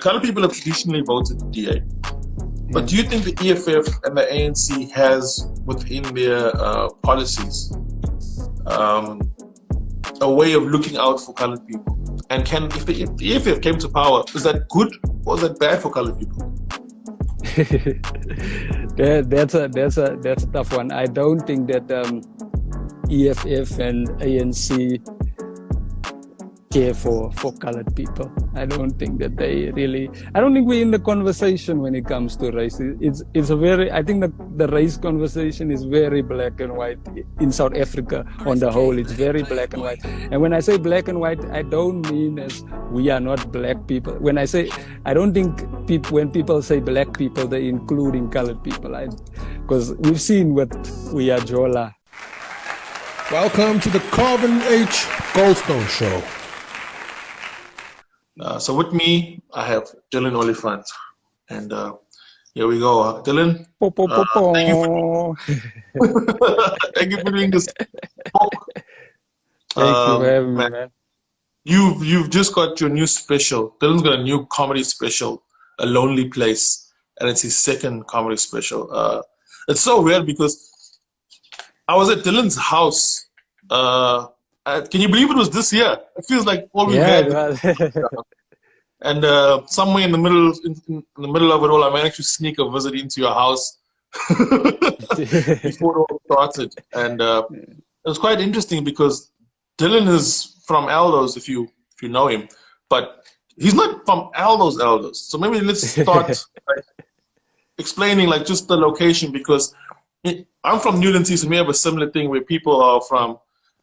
colored people have traditionally voted DA. But do you think the EFF and the ANC has within their policies a way of looking out for colored people? And if the EFF came to power, is that good or is that bad for colored people? That's a tough one. I don't think that EFF and ANC care for colored people. I don't think that they really. I don't think we're in the conversation when it comes to race. It's a very. I think the race conversation is very black and white in South Africa on the whole. It's very black and white. And when I say black and white, I don't mean as we are not black people. When I say, I don't think when people say black people, they're including colored people. Because we've seen what we are, Jola. Welcome to the Carvin H. Goldstone Show. So with me, I have Dillan Oliphant. And here we go. Dillan, thank you for doing this. Thank you for having me, man. You've just got your new special. Dillan's got a new comedy special, A Lonely Place, and it's his second comedy special. It's so weird because I was at Dillan's house. Can you believe it was this year? It feels like all we had. And somewhere in the middle of it all, I managed to sneak a visit into your house before it all started. And it was quite interesting because Dillan is from Aldo's, if you know him, but he's not from Aldo's. So maybe let's start explaining just the location, because I'm from Newlands, and we have a similar thing where people are from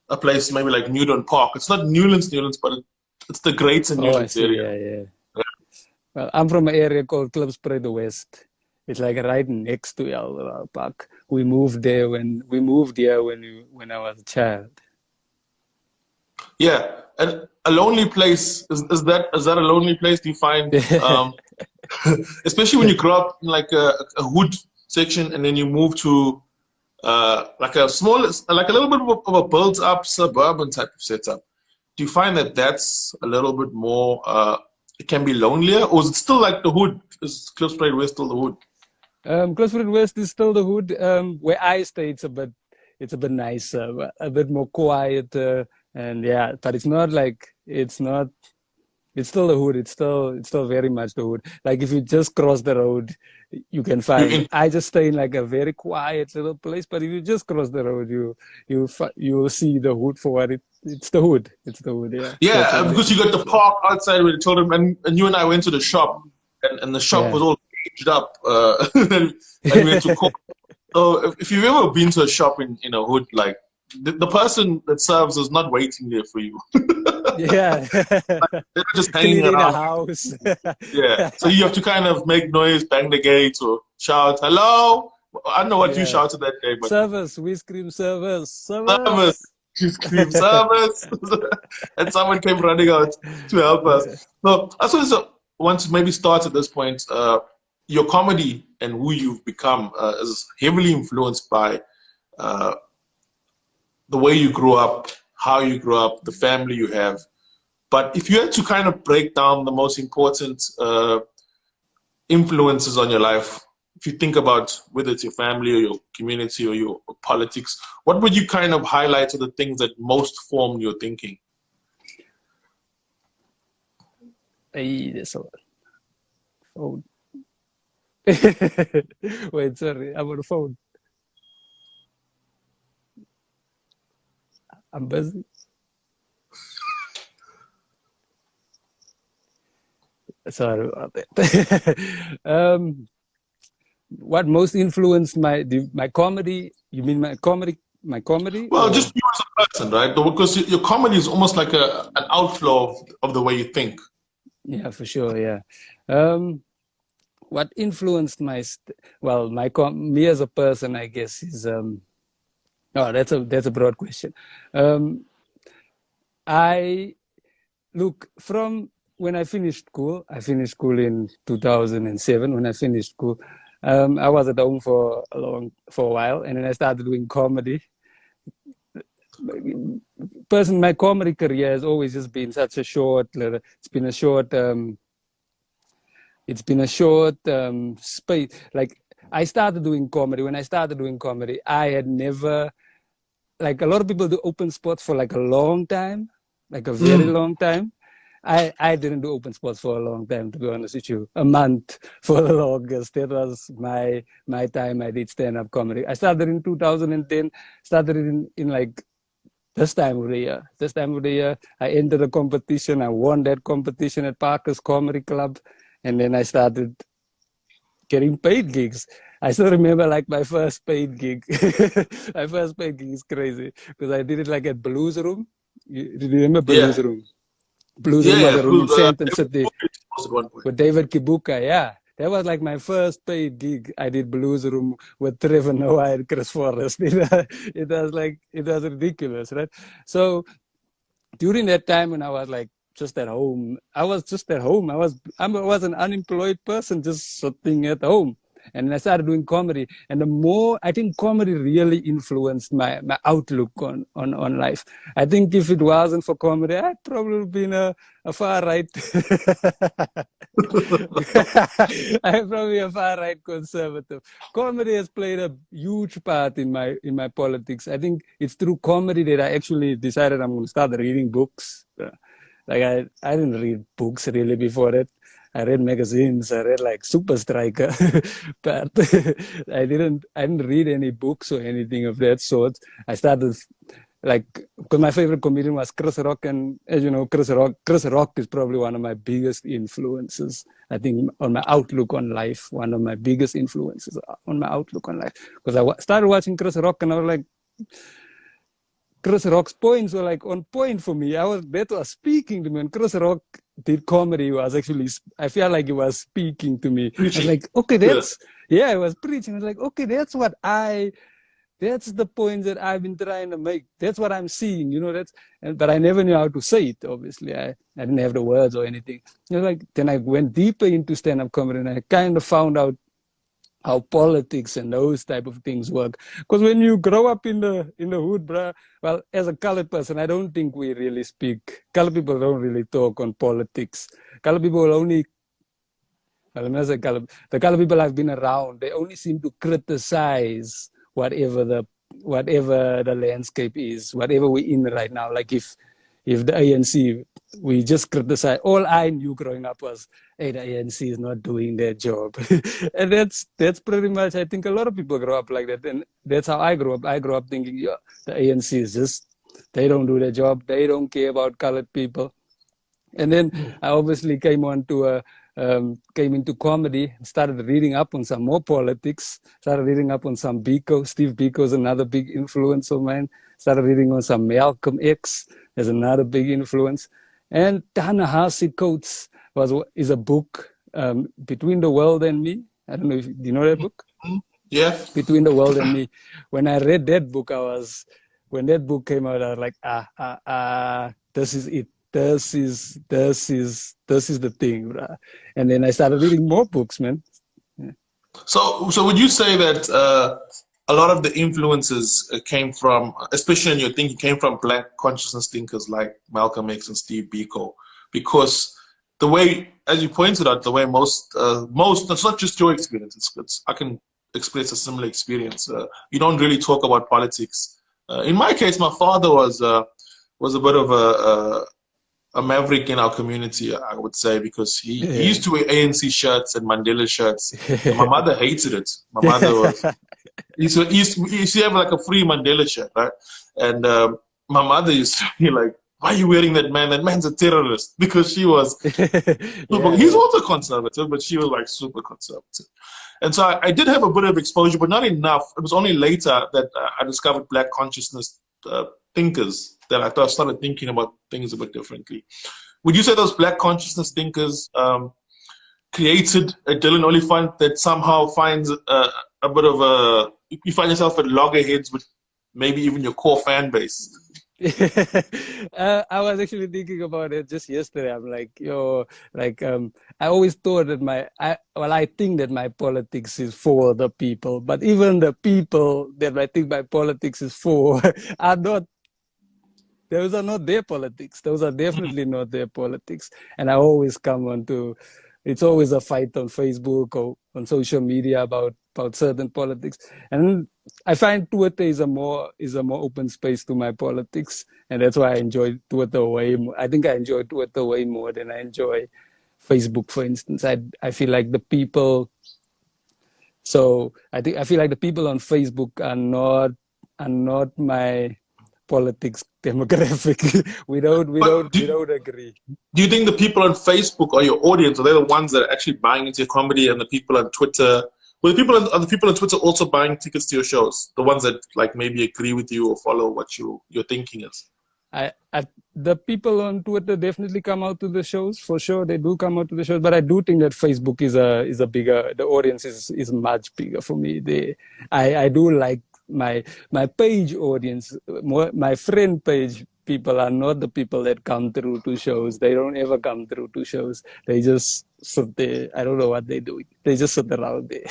a place maybe like Newton Park. It's not Newlands, but it's the Greater Newlands area. Yeah. Well, I'm from an area called Klipspreid West. It's like right next to Eldorado Park. We moved here when I was a child. Yeah, and a lonely place is that a lonely place? Do you find, especially when you grow up in like a hood section and then you move to like a little bit of a built-up suburban type of setup? Do you find that that's a little bit more? It can be lonelier, or is it still like the hood? Is Klipspreid West still the hood? Klipspreid West is still the hood. Where I stay, it's a bit nicer, a bit more quiet, and yeah. But it's not like it's still the hood. It's still very much the hood. Like if you just cross the road, you can find. I just stay in like a very quiet little place. But if you just cross the road, you'll see the hood for what it's the hood. It's the hood. Yeah. Yeah, because you got the park outside with the children, and you and I went to the shop, and the shop was all caged up, and we had to cook. So if you've ever been to a shop in a hood, like the person that serves is not waiting there for you. Yeah. They're just hanging around. In a house. Yeah. So you have to kind of make noise, bang the gate, or shout, hello. I don't know what you shouted that day, but service, we scream service. Service. You scream service. And someone came running out to help us. No, I just want to maybe start at this point. Your comedy and who you've become is heavily influenced by the way you grew up, how you grew up, the family you have. But if you had to kind of break down the most important influences on your life, if you think about whether it's your family or your community or your politics, what would you kind of highlight to the things that most formed your thinking? Hey, there's a phone. Wait, sorry, I'm on the phone. I'm busy. Sorry about that. What most influenced my comedy? You mean my comedy? Well, just you as a person, right? Because your comedy is almost like an outflow of the way you think. Yeah, for sure. Yeah. What influenced me as a person, I guess, is that's a broad question. I look from when I finished school. I finished school in 2007. When I finished school, I was at home for a while, and then I started doing comedy. My comedy career has always just been such a short. It's been a short. it's been a short space. Like I started doing comedy. When I started doing comedy, I had never, like a lot of people do open spots for like a long time, like a very long time. I didn't do open spots for a long time, to be honest with you. A month for the longest. That was my time I did stand-up comedy. I started in 2010, started in like this time of the year. This time of the year, I entered a competition. I won that competition at Parker's Comedy Club. And then I started getting paid gigs. I still remember like my first paid gig. My first paid gig is crazy because I did it like at Blues Room. You remember Blues Room? Blues Room was a room in Phantom City with David Kibuka. Yeah, that was like my first paid gig. I did Blues Room with Trevor Noah and Chris Forrest. It was ridiculous, right? So during that time when I was like just at home, I was an unemployed person just sitting at home. And I started doing comedy. And the more, I think comedy really influenced my outlook on life. I think if it wasn't for comedy, I'd probably been a far right. I'm probably a far right conservative. Comedy has played a huge part in my politics. I think it's through comedy that I actually decided I'm going to start reading books. Like I didn't read books really before that. I read magazines. I read like Super Striker, but I didn't read any books or anything of that sort. I started like, because my favorite comedian was Chris Rock, and as you know, Chris Rock is probably one of my biggest influences. I think on my outlook on life, one of my biggest influences on my outlook on life. Because I started watching Chris Rock, and I was like, Chris Rock's points were like on point for me. That was speaking to me. When Chris Rock did comedy, was actually, I feel like he was speaking to me. I was like, okay, I was preaching. I was like, okay, that's the point that I've been trying to make. That's what I'm seeing, you know, but I never knew how to say it, obviously. I didn't have the words or anything. You know, like, then I went deeper into stand-up comedy, and I kind of found out how politics and those type of things work. Because when you grow up in the hood, bruh, well, as a colored person, I don't think we really speak. Colored people don't really talk on politics. Colored people only, well, I'm not saying colored, the colored people I've been around, they only seem to criticize whatever the landscape is, whatever we're in right now. Like if the ANC, we just criticize. All I knew growing up was, hey, the ANC is not doing their job. And that's pretty much, I think a lot of people grow up like that. And that's how I grew up. I grew up thinking, yeah, the ANC is just, they don't do their job. They don't care about colored people. And then I obviously came into comedy, started reading up on some more politics, started reading up on some Biko. Steve Biko is another big influence of mine. Started reading on some Malcolm X. There's another big influence. And Ta-Nehisi Coates is a book, Between the World and Me. I don't know do you know that book? Yeah. Between the World and Me. When I read that book, when that book came out, I was like, this is it. This is the thing, bro. And then I started reading more books, man. Yeah. So would you say that a lot of the influences came from, especially in your thinking, came from Black consciousness thinkers like Malcolm X and Steve Biko? Because the way, as you pointed out, the way most, it's not just your experience. I can express a similar experience. You don't really talk about politics. In my case, my father was a bit of a maverick in our community, I would say, because he used to wear ANC shirts and Mandela shirts. And my mother hated it. My mother was, he used to have like a free Mandela shirt, right? And my mother used to be like, why are you wearing that, man? That man's a terrorist. Because she was, he's also conservative, but she was like super conservative. And so I did have a bit of exposure, but not enough. It was only later that I discovered Black consciousness thinkers that I started thinking about things a bit differently. Would you say those Black consciousness thinkers created a Dillan Oliphant that somehow finds a bit of you find yourself at loggerheads with maybe even your core fan base? I was actually thinking about it just yesterday. I'm like, I always thought that I think that my politics is for the people, but even the people that I think my politics is for those are not their politics. Those are definitely not their politics. And I always come on to it's always a fight on Facebook or on social media about certain politics. And I find Twitter is a more open space to my politics, and that's why I enjoy Twitter way more. I think I enjoy Twitter way more than I enjoy Facebook, for instance. I feel like the people. So I feel like the people on Facebook are not my politics demographic. we don't agree. Do you think the people on Facebook are your audience? Are they the ones that are actually buying into your comedy, and the people on Twitter? Are the people on Twitter also buying tickets to your shows? The ones that like maybe agree with you or follow what your thinking is? The people on Twitter definitely come out to the shows for sure. They do come out to the shows, but I do think that Facebook is a bigger. The audience is much bigger for me. I do like my page audience. My friend page people are not the people that come through to shows. They don't ever come through to shows. They just sit there. I don't know what they do. They just sit around there.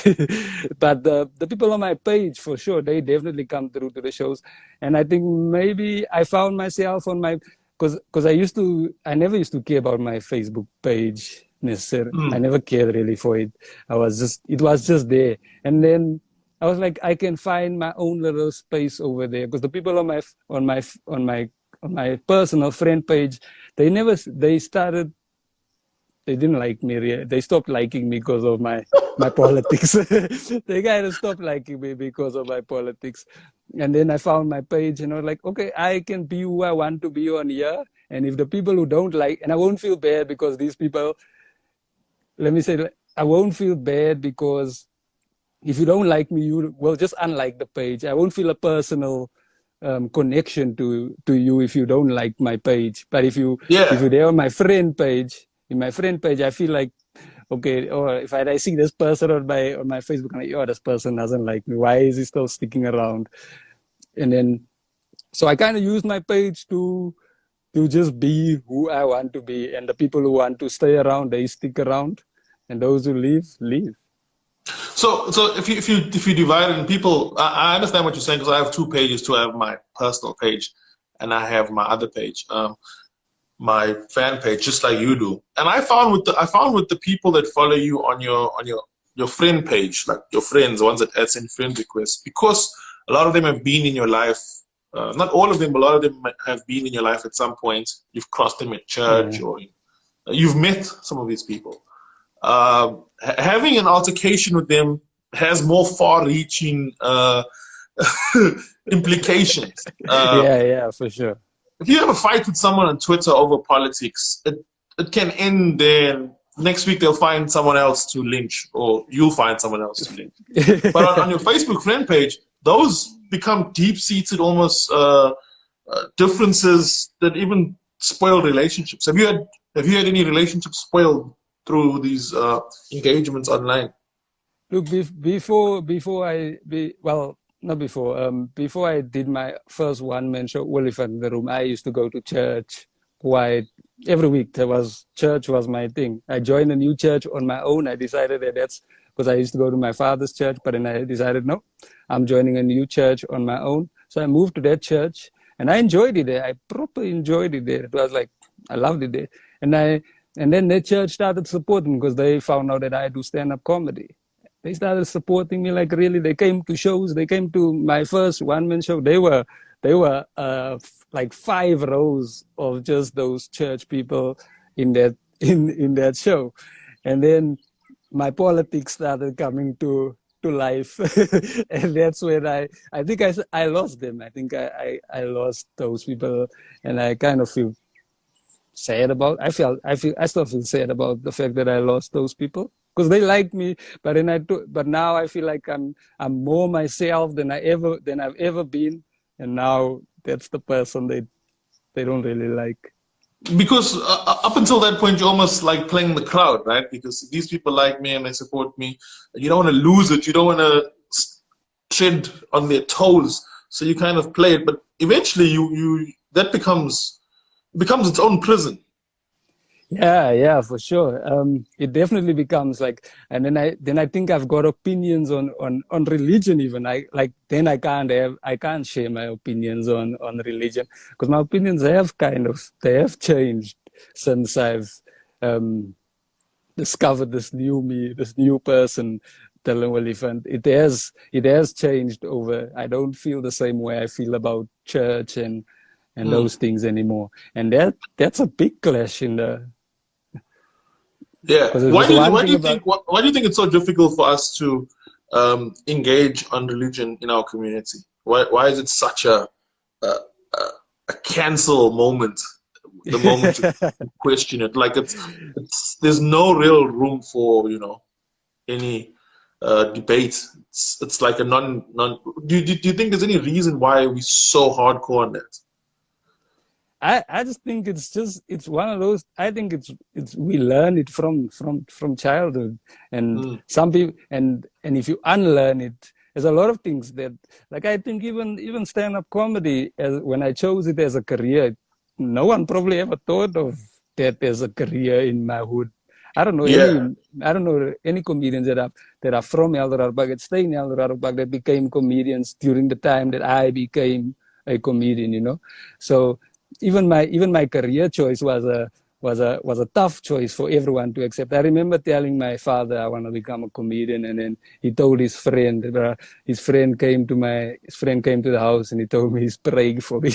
But the people on my page, for sure, they definitely come through to the shows. And I think maybe I found myself on my, because I never used to care about my Facebook page necessarily. I never cared really for it. It was just there. And then I was like, I can find my own little space over there, because the people on my personal friend page, they didn't like me really. They stopped liking me because of my politics. They kind of stopped liking me because of my politics. And then I found my page and I was like, okay, I can be who I want to be on here. And if the people who don't like, and I won't feel bad because these people, let me say, I won't feel bad because if you don't like me, you will just unlike the page. I won't feel a personal connection to you if you don't like my page. But if you're there on my friend page, in my friend page, I feel like, okay, or if I see this person on my Facebook, I'm like, oh, this person doesn't like me. Why is he still sticking around? And then, so I kind of use my page to just be who I want to be. And the people who want to stay around, they stick around. And those who leave, leave. So if you divide it in people, I understand what you're saying, because I have two pages too. I have my personal page, and I have my other page, my fan page, just like you do. And I found with the people that follow you on your friend page, like your friends, the ones that send friend requests, because a lot of them have been in your life. Not all of them, but a lot of them have been in your life at some point. You've crossed them at church, or you've met some of these people. Having an altercation with them has more far-reaching implications. Yeah, for sure. If you have a fight with someone on Twitter over politics, it can end there. And next week they'll find someone else to lynch, or you'll find someone else to lynch. But on your Facebook friend page, those become deep-seated, almost differences that even spoil relationships. Have you had any relationships spoiled through these engagements online? Look, before I did my first one-man show, Oliphant in the Room, I used to go to church quite every week. Church was my thing. I joined a new church on my own. I decided that's because I used to go to my father's church, but then I decided, no, I'm joining a new church on my own. So I moved to that church, and I enjoyed it there. I properly enjoyed it there. It was like, I loved it there. And then the church started supporting, because they found out that I do stand-up comedy. They started supporting me, like really. They came to shows. They came to my first one-man show. They were like 5 rows of just those church people in that show. And then my politics started coming to life. And that's when I think I lost them. I think I lost those people, and I kind of feel sad about. I still feel sad about the fact that I lost those people, because they liked me, but now I feel like I'm more myself than I've ever been, and now that's the person they don't really like. Because up until that point, you're almost like playing the crowd, right? Because these people like me and they support me. You don't want to lose it. You don't want to tread on their toes. So you kind of play it, but eventually that becomes its own prison. Yeah, for sure. It definitely becomes like, and then I think I've got opinions on religion even. I can't share my opinions on religion, because my opinions have changed since discovered this new me, this new person, Dillan Oliphant. It has changed over. I don't feel the same way I feel about church and those things anymore. And that's a big clash in the. Yeah. Why do you think it's so difficult for us to engage on religion in our community? Why is it such a cancel moment? The moment you question it, like it's there's no real room for any debate. It's like a non. Do you think there's any reason why we're so hardcore on that? I just think it's one of those. I think it's we learn it from childhood, and some people and if you unlearn it, there's a lot of things that, like, I think even stand-up comedy, when I chose it as a career, no one probably ever thought of that as a career in my hood. I don't know any comedians that are from Eldorado Park, that stay in Eldorado Park, that became comedians during the time that I became a comedian. So even my career choice was a tough choice for everyone to accept. I remember telling my father I want to become a comedian, and then he told his friend. His friend came to the house, and he told me he's praying for me.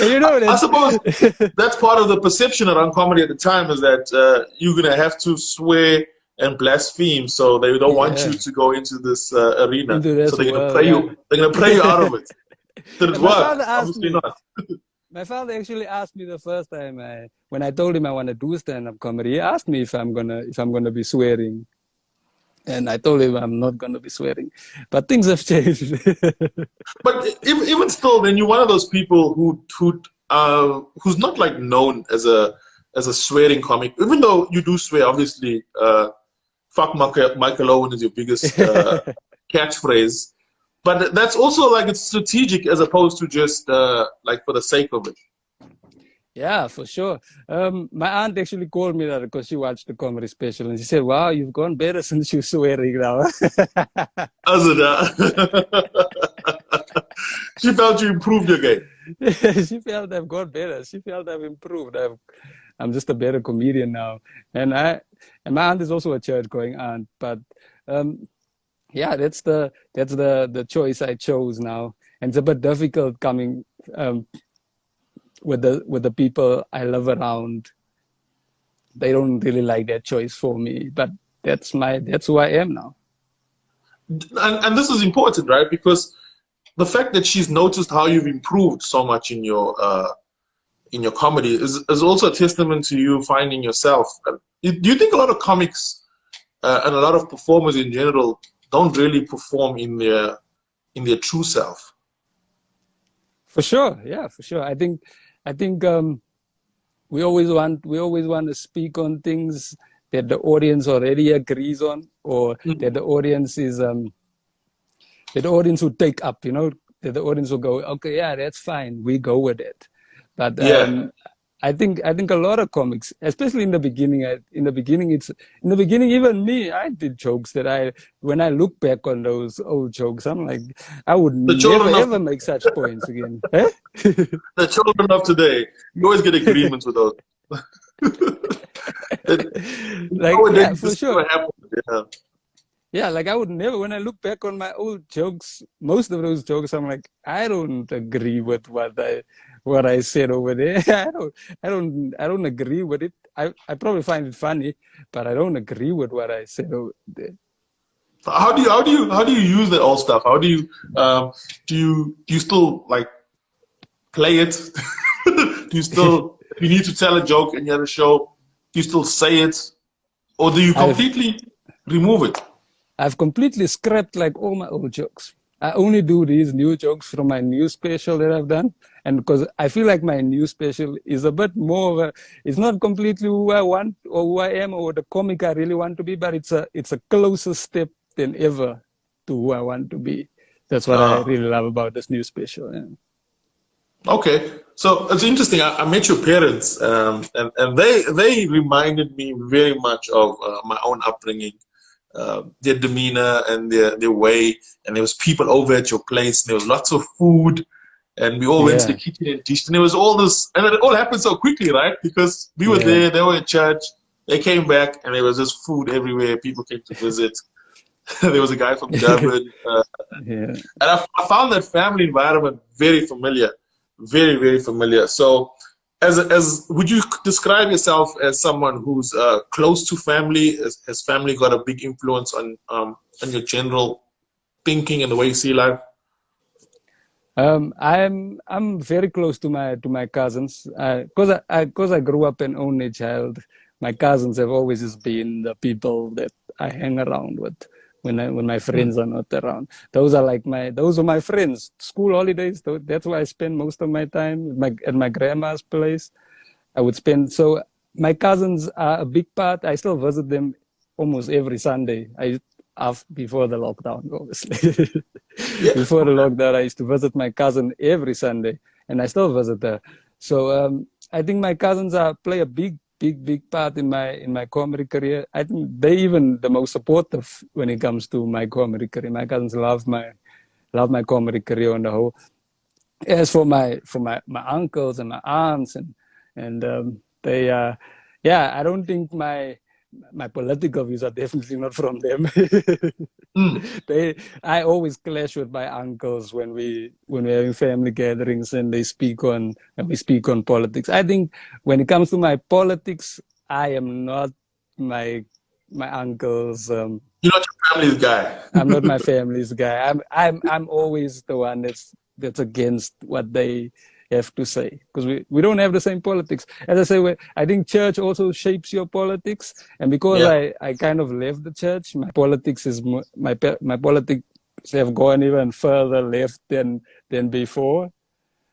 And I suppose that's part of the perception around comedy at the time, is that you're gonna have to swear and blaspheme, so they don't want you to go into this arena. So they're gonna pray you. They're gonna pray you out of it. Did it work? Obviously not. My father actually asked me the first time when I told him I want to do stand-up comedy. He asked me if I'm gonna be swearing, and I told him I'm not gonna be swearing. But things have changed. But even still, then you're one of those people who's not like known as a swearing comic, even though you do swear. Obviously, fuck Michael Owen is your biggest catchphrase. But that's also like it's strategic as opposed to just like for the sake of it. Yeah, for sure. My aunt actually called me that because she watched the comedy special, and she said, "Wow, you've gone better since you're swearing now." She felt you improved your game. She felt I've got better. She felt I've improved. I'm just a better comedian now. And my aunt is also a church-going aunt, but yeah, that's the choice I chose now, and it's a bit difficult coming with the people I love around. They don't really like that choice for me, but that's who I am now. And this is important, right? Because the fact that she's noticed how you've improved so much in your comedy is also a testament to you finding yourself. Do you think a lot of comics and a lot of performers in general don't really perform in their true self? For sure, yeah, for sure. I think we always want to speak on things that the audience already agrees on, or that the audience is that the audience will take up. That the audience will go, okay, yeah, that's fine, we go with it. But I think a lot of comics, especially in the beginning, even me, I did jokes that when I look back on those old jokes, I'm like, I would never ever make such points again. The children of today, you always get agreements with those. Yeah, for sure. Yeah, like I would never, when I look back on my old jokes, most of those jokes, I'm like, I don't agree with what I said over there. I don't agree with it. I probably find it funny, but I don't agree with what I said over there. How do you use that old stuff? How do you still like play it? Do you still, if you need to tell a joke and you have a show, do you still say it, or do you completely remove it? I've completely scrapped like all my old jokes. I only do these new jokes from my new special that I've done. And because I feel like my new special is a bit more it's not completely who I want or who I am or the comic I really want to be, but it's a closer step than ever to who I want to be. That's what I really love about this new special. Yeah. Okay. So it's interesting. I met your parents, and they reminded me very much of my own upbringing. Their demeanor and their way, and there was people over at your place, and there was lots of food, and we all went to the kitchen and dished, and it was all this, and it all happened so quickly, right? Because we were there, they were in church, they came back, and there was just food everywhere. People came to visit. There was a guy from Durban, and I found that family environment very familiar, very, very familiar. So, as would you describe yourself as someone who's close to family? Has family got a big influence on your general thinking and the way you see life? I'm very close to my cousins because I grew up an only child. My cousins have always just been the people that I hang around with when my friends are not around. Those are my friends. School holidays, that's where I spend most of my time at my grandma's place. I would spend. So my cousins are a big part. I still visit them almost every Sunday. Before the lockdown, obviously. Before the lockdown, I used to visit my cousin every Sunday, and I still visit her. So I think my cousins play a big part in my comedy career. I think they even the most supportive when it comes to my comedy career. My cousins love my comedy career on the whole. As for my uncles and my aunts and they I don't think my political views are definitely not from them. I always clash with my uncles when we're having family gatherings and we speak on politics. I think when it comes to my politics, I am not my uncle's. You're not your family's guy. I'm not my family's guy. I'm always the one that's against what they have to say, because we don't have the same politics. As I say, I think church also shapes your politics, and because I kind of left the church, my politics have gone even further left than before.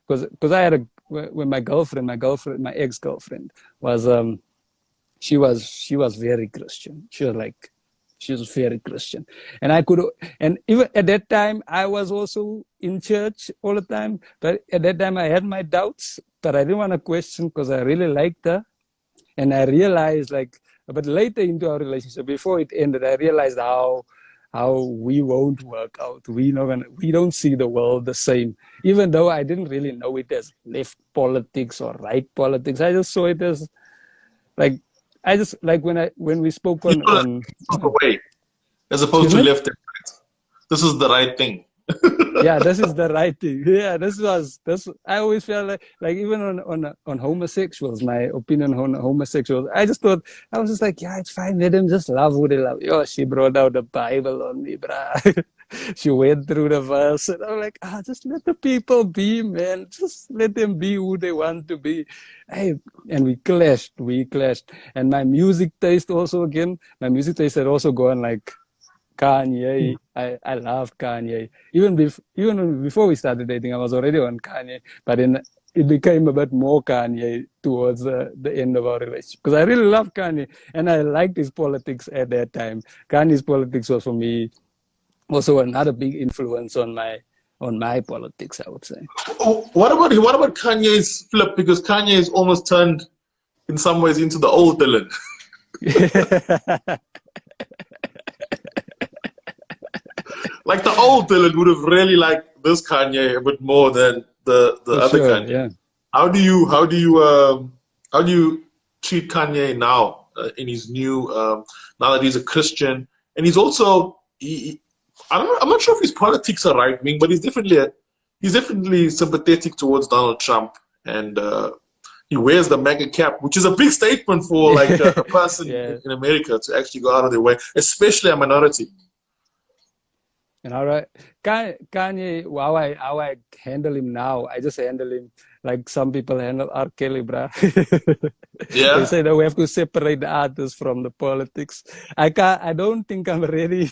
Because I had when my ex-girlfriend was she was very Christian. She was very Christian, and even at that time I was also in church all the time. But at that time I had my doubts, but I didn't want to question because I really liked her, and I realized but later into our relationship, before it ended, I realized how we won't work out. We don't see the world the same, even though I didn't really know it as left politics or right politics. I just saw it as when we spoke on way, as opposed to left and right. This is the right thing. Yeah, this is the right thing. Yeah, this. I always felt like even on homosexuals, my opinion on homosexuals, I was just like, yeah, it's fine. Let them just love who they love. Yo, she brought out the Bible on me, bruh. She went through the verse, and I'm like, just let the people be, man. Just let them be who they want to be. Hey, and we clashed. And my music taste had also gone like Kanye. I love Kanye. Even before we started dating, I was already on Kanye, but then it became a bit more Kanye towards the end of our relationship, because I really love Kanye and I liked his politics at that time. Kanye's politics was for me also another big influence on my politics, I would say. What about Kanye's flip? Because Kanye is almost turned in some ways into the old Dylan. Like the old Dylan would have really liked this Kanye a bit more than the other Kanye. Yeah. How do you treat Kanye now in his new now that he's a Christian, and he's also I'm not sure if his politics are right wing, but he's definitely sympathetic towards Donald Trump, and he wears the MAGA cap, which is a big statement for like a person in America to actually go out of their way, especially a minority. And all right, Kanye, how I handle him now, I just handle him like some people handle R. Kelly, bruh. Yeah. They say that we have to separate the artists from the politics. I don't think I'm ready.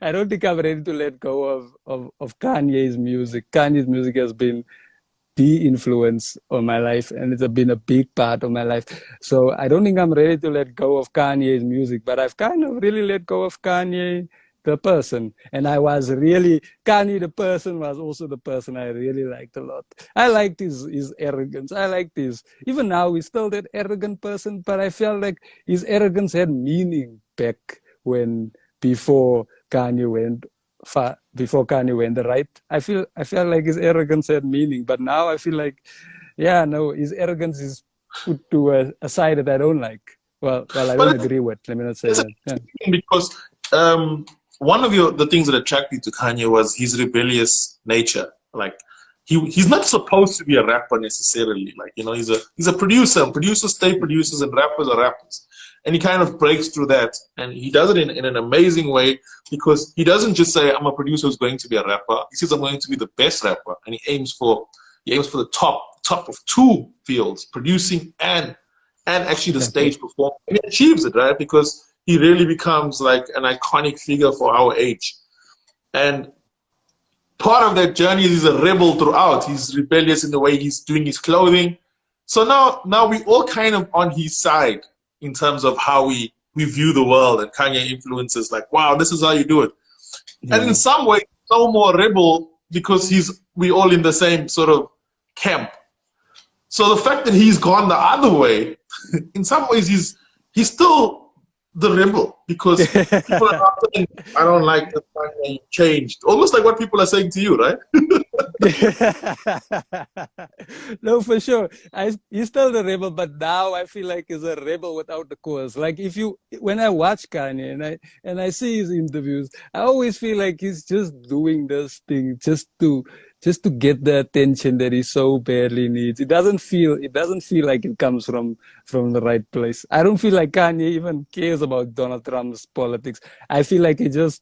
I don't think I'm ready to let go of Kanye's music. Kanye's music has been the influence on my life, and it's been a big part of my life. So I don't think I'm ready to let go of Kanye's music, but I've kind of really let go of Kanye the person. And Kanye the person was also the person I really liked a lot. I liked his arrogance. I liked even now he's still that arrogant person, but I felt like his arrogance had meaning before Kanye went before Kanye went the right. I felt like his arrogance had meaning, but now I feel like, yeah, no, his arrogance is put to a side that I don't like. Well, I don't But agree with. Let me not say it's that. Yeah. interesting because one of the things that attracted me to Kanye was his rebellious nature. Like he's not supposed to be a rapper necessarily. Like, you know, he's a producer. Producers stay producers and rappers are rappers. And he kind of breaks through that, and he does it in an amazing way, because he doesn't just say, I'm a producer who's going to be a rapper. He says, I'm going to be the best rapper, and he aims for the top of two fields, producing and actually the stage performance. And he achieves it, right? Because he really becomes like an iconic figure for our age. And part of that journey is he's a rebel throughout. He's rebellious in the way he's doing his clothing. So now we all kind of on his side in terms of how we view the world, and Kanye influences like, wow, this is how you do it. And in some way, no more rebel, because we all in the same sort of camp. So the fact that he's gone the other way, in some ways he's still the rebel, because people are not saying, I don't like the fact that you changed. Almost like what people are saying to you, right? No, for sure. He's still the rebel, but now I feel like he's a rebel without the cause. Like when I watch Kanye and I see his interviews, I always feel like he's just doing this thing just to get the attention that he so badly needs. It doesn't feel like it comes from the right place. I don't feel like Kanye even cares about Donald Trump's politics. I feel like he's just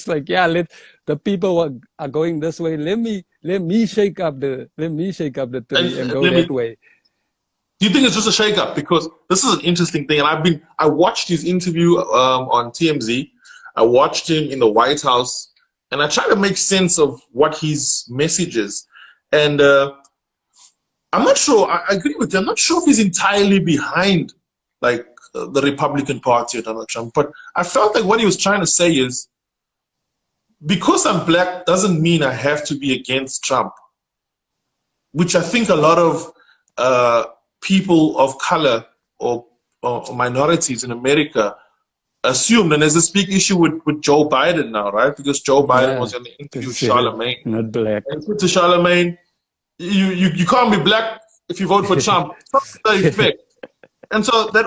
like, yeah, let the people are going this way. Let me shake up the tree and go that way. Do you think it's just a shake-up? Because this is an interesting thing, and I watched his interview on TMZ. I watched him in the White House, and I try to make sense of what his message is. And I'm not sure. I agree with you. I'm not sure if he's entirely behind like the Republican Party or Donald Trump, but I felt like what he was trying to say is, because I'm black doesn't mean I have to be against Trump, which I think a lot of people of color or minorities in America assumed. And there's this big issue with Joe Biden now, right? Because Joe Biden was on the interview with Charlemagne. Not black. And he said to Charlemagne, you can't be black if you vote for Trump. Something to that effect. And so that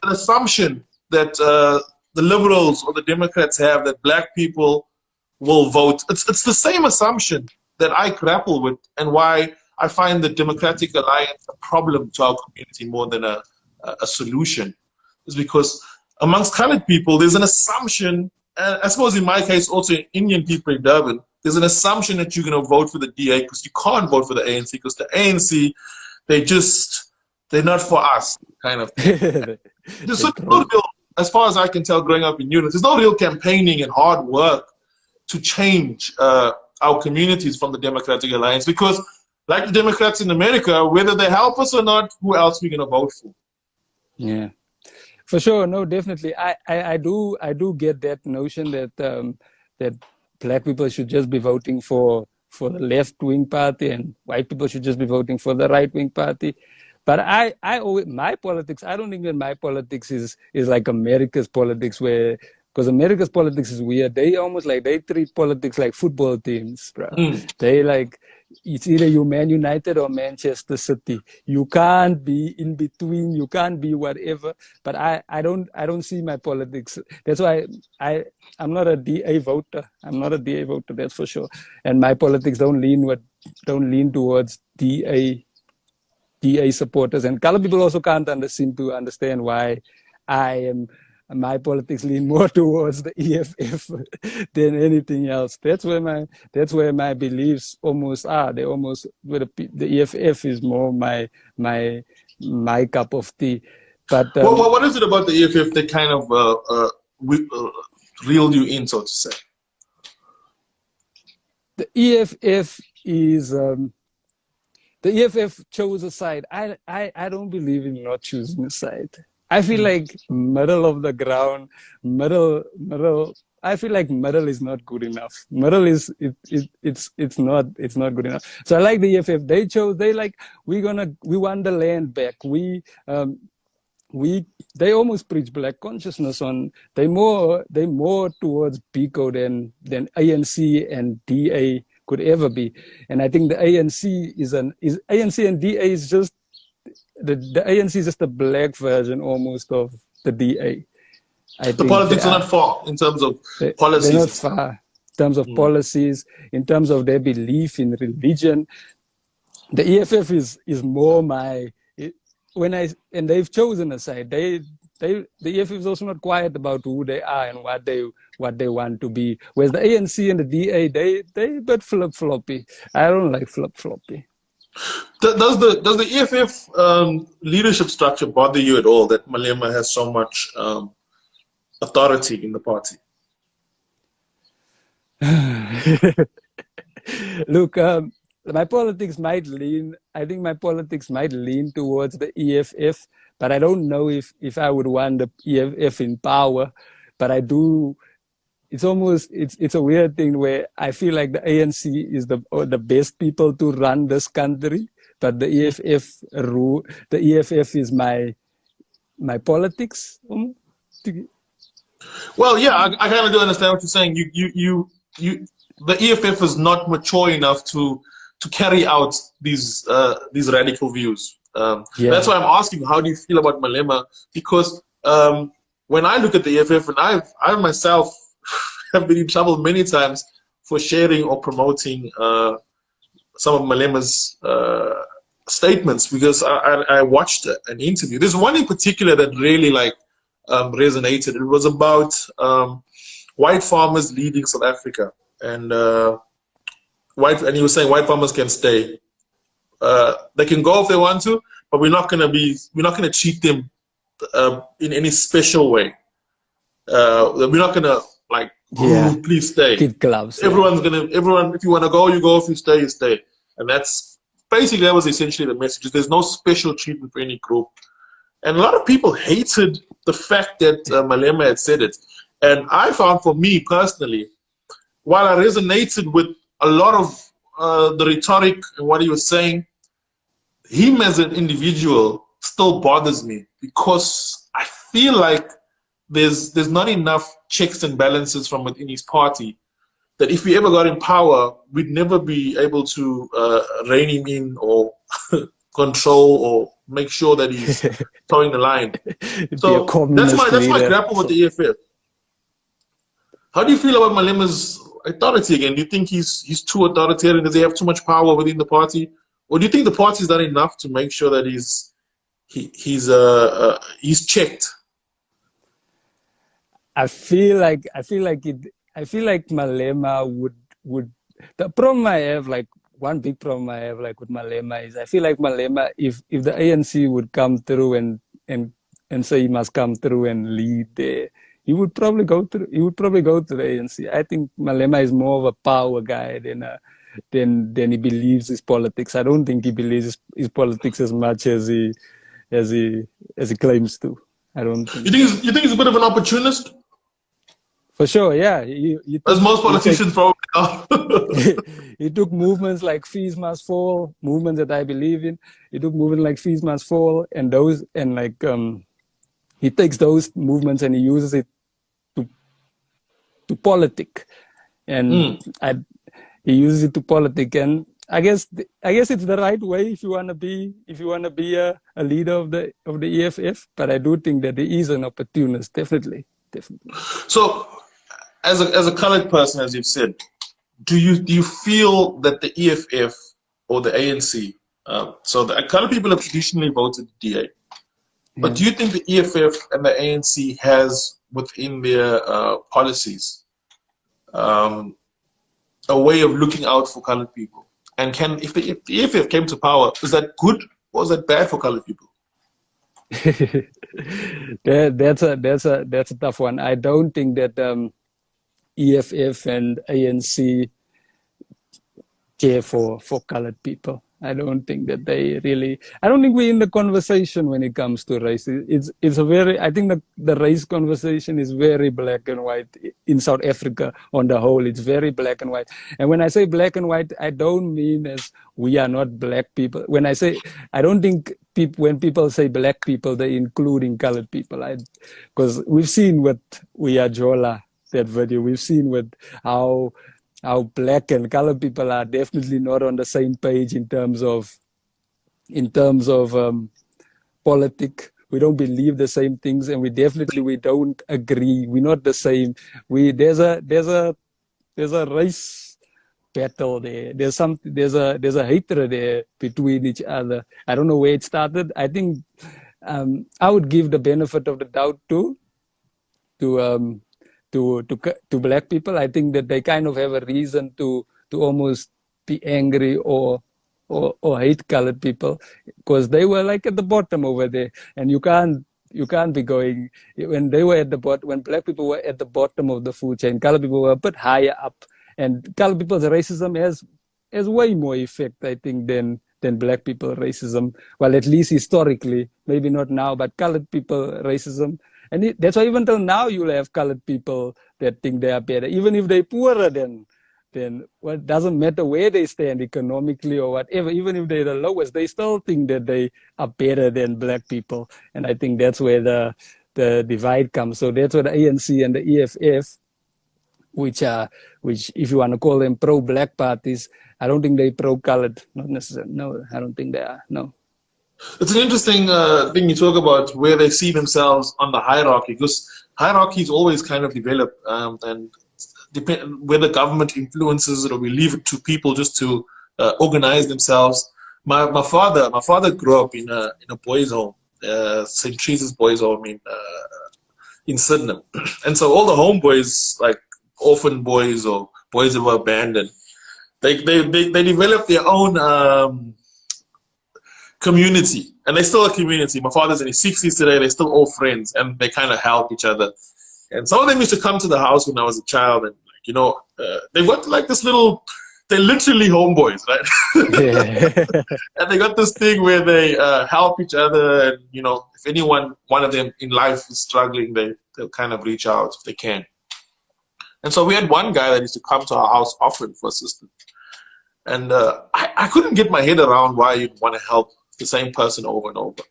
assumption that the liberals or the Democrats have that black people will vote, it's the same assumption that I grapple with, and why I find the Democratic Alliance a problem to our community more than a solution, is because amongst colored people, there's an assumption, and I suppose in my case also Indian people in Durban, there's an assumption that you're going to vote for the DA because you can't vote for the ANC, because the ANC, they're not for us, kind of thing. There's no real, as far as I can tell, growing up in Europe, there's no real campaigning and hard work to change our communities from the Democratic Alliance, because like the Democrats in America, whether they help us or not, who else are we going to vote for? Yeah, for sure. No, definitely. I do get that notion that that black people should just be voting for the left-wing party and white people should just be voting for the right-wing party. But I don't think that my politics is like America's politics, because America's politics is weird. They treat politics like football teams, bro. They like, it's either you Man United or Manchester City. You can't be in between. You can't be whatever. But I don't see my politics. That's why I'm not a DA voter. I'm not a DA voter. That's for sure. And my politics don't lean towards DA supporters. And color people also can't seem to understand why my politics lean more towards the EFF than anything else. That's where my beliefs almost are. The EFF is more my cup of tea. But what is it about the EFF that kind of reeled you in, so to say? The EFF is the EFF chose a side. I don't believe in not choosing a side. I feel like middle of the ground, middle. I feel like middle is not good enough. Middle it's not good enough. So I like the EFF. They chose. We want the land back. they almost preach black consciousness on they more towards Biko than ANC and DA could ever be. And I think the ANC is ANC and DA is just the ANC is just a black version almost of the DA. The politics are not far in terms of policies. They're not far in terms of policies, in terms of their belief in religion. The EFF is more my and they've chosen a side. The EFF is also not quiet about who they are and what they want to be. Whereas the ANC and the DA, they a bit flip floppy. I don't like flip floppy. Does the EFF leadership structure bother you at all? That Malema has so much authority in the party? Look, my politics might lean. I think my politics might lean towards the EFF, but I don't know if I would want the EFF in power. But I do. It's almost it's a weird thing where I feel like the ANC is the best people to run this country, but the EFF is my politics. Well, yeah, I kind of do understand what you're saying. The EFF is not mature enough to carry out these radical views. That's why I'm asking, how do you feel about Malema? Because when I look at the EFF, and I myself have been in trouble many times for sharing or promoting some of Malema's statements, because I watched an interview. There's one in particular that really resonated. It was about white farmers leading South Africa, and he was saying white farmers can stay. They can go if they want to, but we're not gonna treat them in any special way. We're not gonna please stay. Kid gloves. Everyone, if you want to go, you go. If you stay, you stay. And that was essentially the message. There's no special treatment for any group. And a lot of people hated the fact that Malema had said it. And I found, for me personally, while I resonated with a lot of the rhetoric and what he was saying, him as an individual still bothers me, because I feel like there's not enough checks and balances from within his party, that if we ever got in power, we'd never be able to rein him in or control or make sure that he's towing the line. So that's my grapple with the EFF. How do you feel about Malema's authority again? Do you think he's too authoritarian? Does he have too much power within the party? Or do you think the party's done enough to make sure that he's checked? I feel like Malema would. The problem I have, one big problem I have, with Malema is I feel like Malema, if the ANC would come through and say he must come through and lead there, he would probably go to the ANC. I think Malema is more of a power guy than he believes his politics. I don't think he believes his politics as much as he claims to. I don't think. You think he's a bit of an opportunist? For sure, yeah. As most politicians probably are. He took movements like Fees Must Fall, movements that I believe in. He took movements like Fees Must Fall, and he takes those movements and he uses it to politic, and he uses it to politic. And I guess it's the right way if you want to be a leader of the EFF. But I do think that he is an opportunist, definitely. So, as a colored person, as you've said, do you feel that the EFF or the ANC, so the colored people have traditionally voted DA, but do you think the EFF and the ANC has within their policies a way of looking out for colored people? And if the EFF came to power, is that good or is that bad for colored people? That's a tough one. I don't think that EFF and ANC care for colored people. I don't think that they really. I don't think we're in the conversation when it comes to race. It's a very. I think the race conversation is very black and white in South Africa on the whole. It's very black and white. And when I say black and white, I don't mean as we are not black people. When I say, I don't think when people say black people, they're including colored people. Because we've seen what We Are Jola, that video. We've seen what how black and colored people are definitely not on the same page in terms of politics. We don't believe the same things, and we don't agree. We're not the same. There's a race battle there. There's a hatred there between each other. I don't know where it started. I think I would give the benefit of the doubt to black people. I think that they kind of have a reason to almost be angry or hate colored people, because they were like at the bottom over there, and you can't be going when they were at the bottom. When black people were at the bottom of the food chain, colored people were a bit higher up, and colored people's racism has way more effect, I think, than black people racism. Well, at least historically, maybe not now, but colored people racism. And that's why even till now you'll have colored people that think they are better, even if they're poorer than well, it doesn't matter where they stand economically or whatever. Even if they're the lowest, they still think that they are better than black people. And I think that's where the divide comes. So that's where the ANC and the EFF, which if you want to call them pro-black parties, I don't think they pro-colored. Not necessarily. No, I don't think they are. No. It's an interesting thing you talk about, where they see themselves on the hierarchy, because hierarchy is always kind of developed, and whether government influences it or we leave it to people just to organize themselves. My father grew up in a boys' home, St. Teresa's boys' home in Sydney, and so all the homeboys, like orphan boys or boys that were abandoned, they developed their own community, and they're still a community. My father's in his 60s today. They're still all friends, and they kind of help each other. And some of them used to come to the house when I was a child, and they got like this little. They're literally homeboys, right? Yeah. And they got this thing where they help each other, and if one of them in life is struggling, they'll kind of reach out if they can. And so we had one guy that used to come to our house often for assistance, and I couldn't get my head around why you'd want to help the same person over and over.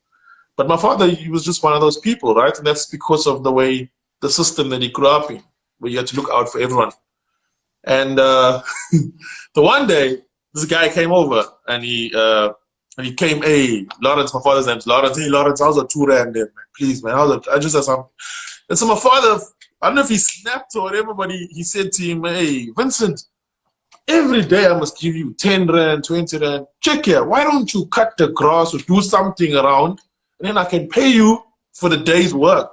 But my father, he was just one of those people, right? And that's because of the system that he grew up in, where you had to look out for everyone. And the one day, this guy came over, and he came, hey, Lawrence, my father's name's Lawrence. Hey, Lawrence, how's the 2 rand there, man? Please, man, I just have something. And so my father, I don't know if he snapped or whatever, but he said to him, hey, Vincent, every day I must give you 10 rand, 20 rand. Check here, why don't you cut the grass or do something around, and then I can pay you for the day's work.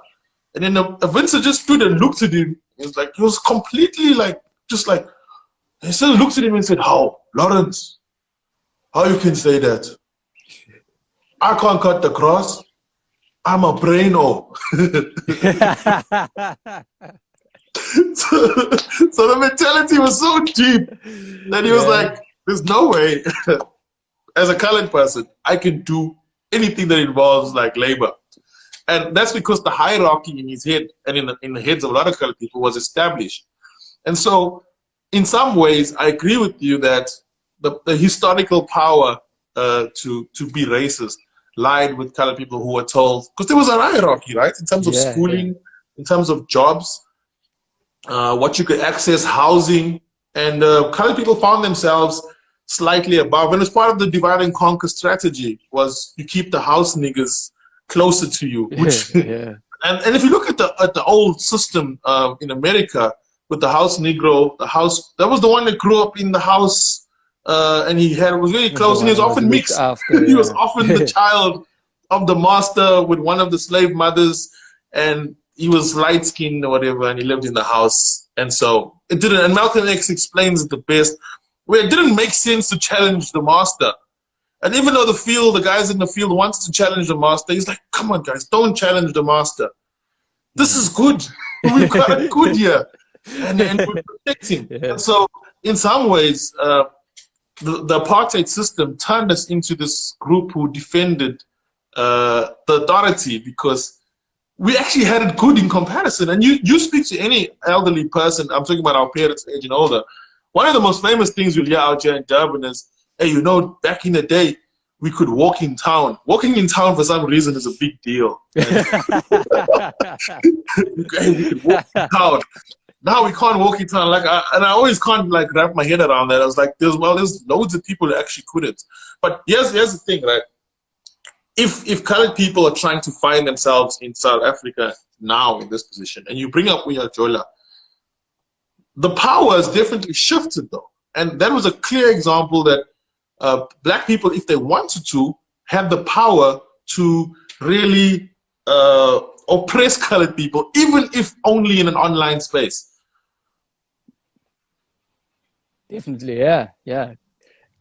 And then Vincent just stood and looked at him. He was completely he still looked at him and said, how, Lawrence, how you can say that? I can't cut the grass. I'm a braino. So the mentality was so deep that he was like, there's no way, as a colored person, I can do anything that involves like labor. And that's because the hierarchy in his head and in the heads of a lot of colored people was established. And so in some ways, I agree with you that the historical power to be racist lied with colored people who were told, because there was a hierarchy, right? In terms of schooling, in terms of jobs, what you could access, housing, and colored people found themselves slightly above. And as part of the divide and conquer strategy was you keep the house niggas closer to you. Which, and if you look at the old system in America with the house Negro, that was the one that grew up in the house, and was really close, and he was often mixed. He was often the child of the master with one of the slave mothers, and he was light-skinned or whatever, and he lived in the house. And so it didn't, and Malcolm X explains it the best, where it didn't make sense to challenge the master. And even though the guys in the field wanted to challenge the master, he's like, come on, guys, don't challenge the master. This is good. We've got it good here. And we're protecting. And so in some ways, the apartheid system turned us into this group who defended the authority because we actually had it good in comparison. And you speak to any elderly person, I'm talking about our parents' age and older, one of the most famous things you'll hear out here in Durban is, hey, you know, back in the day, we could walk in town. Walking in town for some reason is a big deal. We could walk in town. Now we can't walk in town. And I always can't like wrap my head around that. I was like, there's loads of people who actually couldn't. But here's the thing, right? If colored people are trying to find themselves in South Africa now in this position, and you bring up Jola, the power has definitely shifted though. And that was a clear example that black people, if they wanted to, had the power to really oppress colored people, even if only in an online space. Definitely, yeah.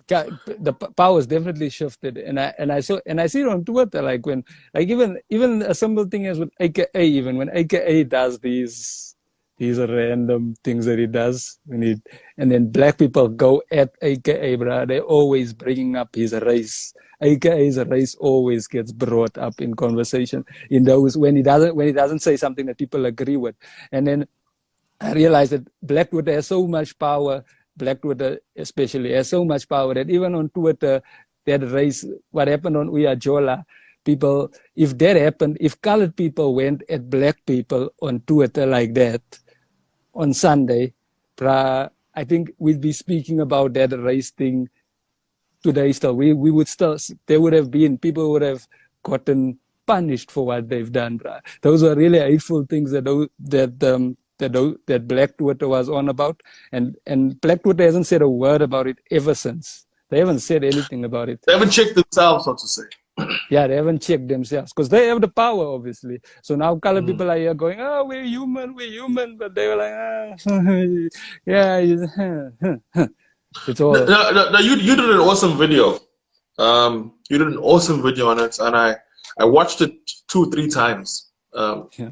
The powers definitely shifted, and I see it on Twitter, like when, like even a simple thing as with AKA, even when AKA does these random things that he does, and then black people go at AKA, bro, they're always bringing up his race. AKA's race always gets brought up in conversation in those when he doesn't say something that people agree with. And then I realized that black Twitter has so much power. Black Twitter especially has so much power that even on Twitter, that race, what happened on Jola, people, if that happened, if colored people went at black people on Twitter like that on Sunday, I think we'd be speaking about that race thing today still. We would still, there would have been, people would have gotten punished for what they've done, bruh. Those are really hateful things that Black Twitter was on about, and Black Twitter hasn't said a word about it ever since. They haven't said anything about it. They haven't checked themselves, so to say. Yeah, they haven't checked themselves because they have the power, obviously. So now colored people are here going, "Oh, we're human," but they were like, "Yeah, it's all." No, you did an awesome video. You did an awesome video on it, and I watched it 2-3 times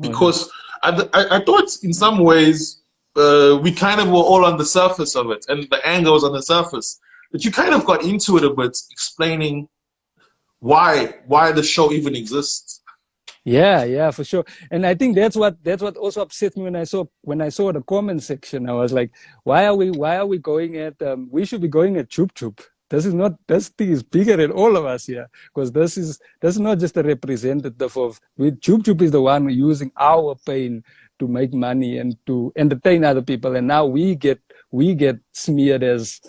because. I thought in some ways we kind of were all on the surface of it, and the anger was on the surface. But you kind of got into it a bit, explaining why the show even exists. Yeah, for sure. And I think that's what also upset me when I saw the comment section. I was like, why are we going at we should be going at Chup Chup. This thing is bigger than all of us here, because this is not just a representative of. Chup Chup is the one using our pain to make money and to entertain other people, and now we get smeared as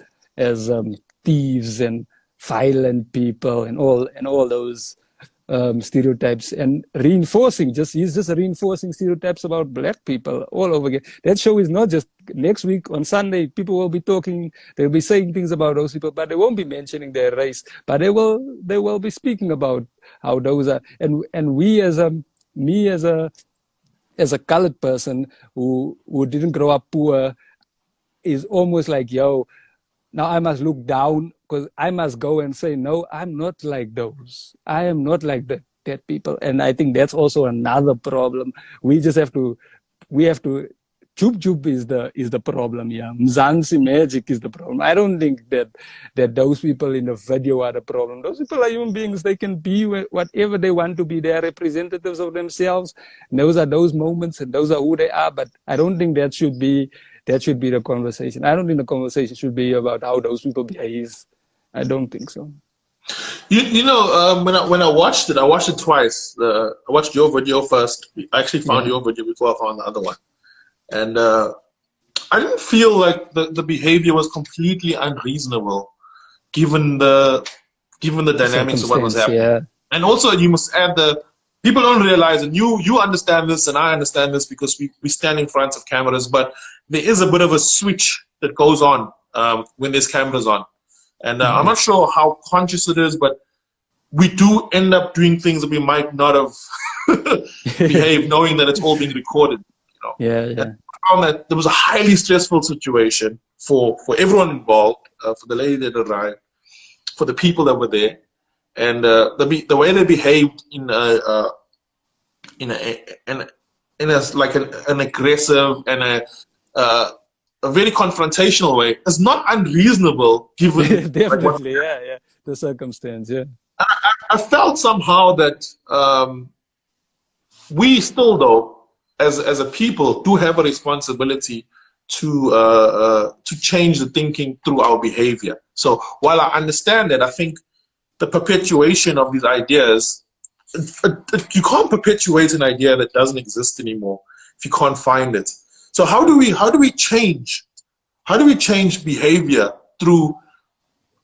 thieves and violent people and all those stereotypes, and he's just reinforcing stereotypes about black people all over again. That show is not just next week on Sunday. People will be talking, they'll be saying things about those people, but they won't be mentioning their race. But they will be speaking about how those are, and me as a colored person who didn't grow up poor is almost like, yo, now I must look down because I must go and say, no, I'm not like those. I am not like that people. And I think that's also another problem. We have to, Chup Chup is the problem, yeah. Mzansi Magic is the problem. I don't think that those people in the video are the problem. Those people are human beings. They can be whatever they want to be. They are representatives of themselves. And those are those moments and those are who they are. But I don't think that should be the conversation. I don't think the conversation should be about how those people behave. I don't think so. You know, when I watched it twice. I watched your video first. I actually found your video before I found the other one. And I didn't feel like the behavior was completely unreasonable, given the dynamics of what was happening. Yeah. And also, you must add people don't realize, and you understand this, and I understand this because we stand in front of cameras. But there is a bit of a switch that goes on when there's cameras on, and I'm not sure how conscious it is, but we do end up doing things that we might not have behaved, knowing that it's all being recorded. Yeah. I found that there was a highly stressful situation for everyone involved, for the lady that arrived, for the people that were there, and the way they behaved in an aggressive and a very confrontational way is not unreasonable given Definitely, yeah, the circumstance, yeah. I felt somehow that we still, though, as a people, do have a responsibility to change the thinking through our behavior. So while I understand that, I think the perpetuation of these ideas, you can't perpetuate an idea that doesn't exist anymore if you can't find it. So how do we change behavior through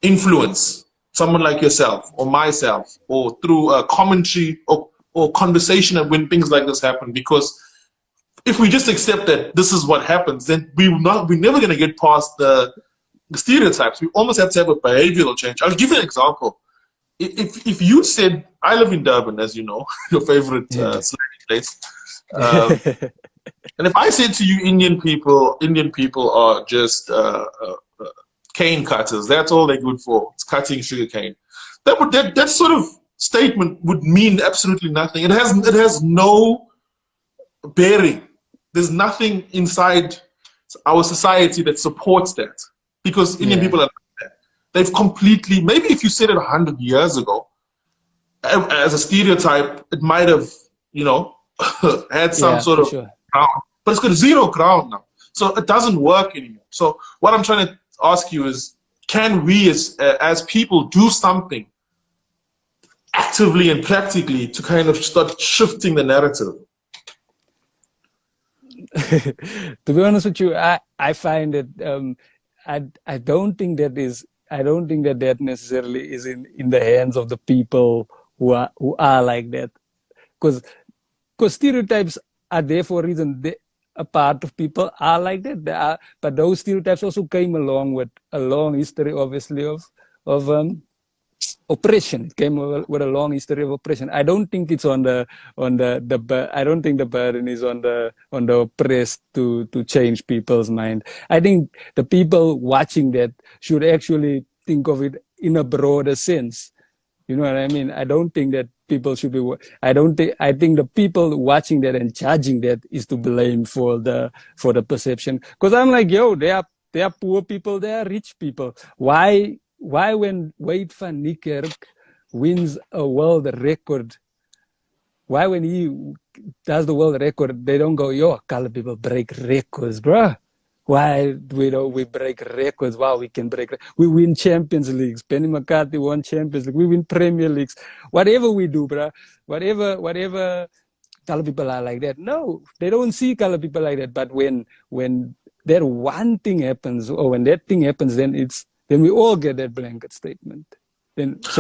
influence? Someone like yourself or myself, or through a commentary or conversation when things like this happen. Because if we just accept that this is what happens, then we're never going to get past the stereotypes. We almost have to have a behavioral change. I'll give you an example. If you said, I live in Durban, as you know, your favorite slang place. And if I said to you, Indian people are just cane cutters. That's all they're good for. It's cutting sugar cane. That sort of statement would mean absolutely nothing. It has no bearing. There's nothing inside our society that supports that, because Indian people are like that. They've completely, maybe if you said it 100 years ago, as a stereotype, it might have, had some sort of ground, but it's got zero ground now. So it doesn't work anymore. So what I'm trying to ask you is, can we as people do something actively and practically to kind of start shifting the narrative? To be honest with you, I find that I don't think that necessarily is in the hands of the people who are like that, because stereotypes are there for a reason. A part of people are like that. But those stereotypes also came along with a long history, obviously, of oppression. It came with a long history of oppression. I don't think it's I don't think the burden is on the oppressed to change people's mind. I think the people watching that should actually think of it in a broader sense. You know what I mean? I don't think that people should be. I think the people watching that and judging that is to blame for the perception. Because I'm like, yo, they are poor people, they are rich people. Why when Wade van Niekerk wins a world record, why when he does the world record, they don't go, yo, colored people break records, bruh. Why we break records? Wow, we can break. We win Champions Leagues. Penny McCarthy won Champions League. We win Premier Leagues. Whatever we do, bruh. Whatever colored people are like that. No, they don't see colored people like that. But when that one thing happens, or when that thing happens, then we all get that blanket statement. Then I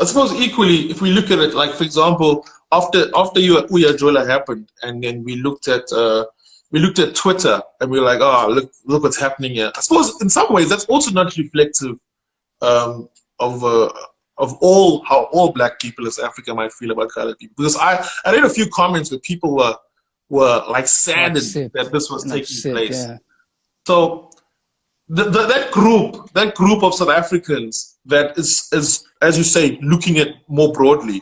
suppose equally, if we look at it, like for example, after Uya Jola happened, and then we looked at Twitter and we were like, oh, look what's happening here. I suppose in some ways that's also not reflective of how all black people as Africa might feel about colored people. Because I read a few comments where people were like saddened that this was taking place. Yeah. So that group of South Africans that is, as you say, looking at more broadly,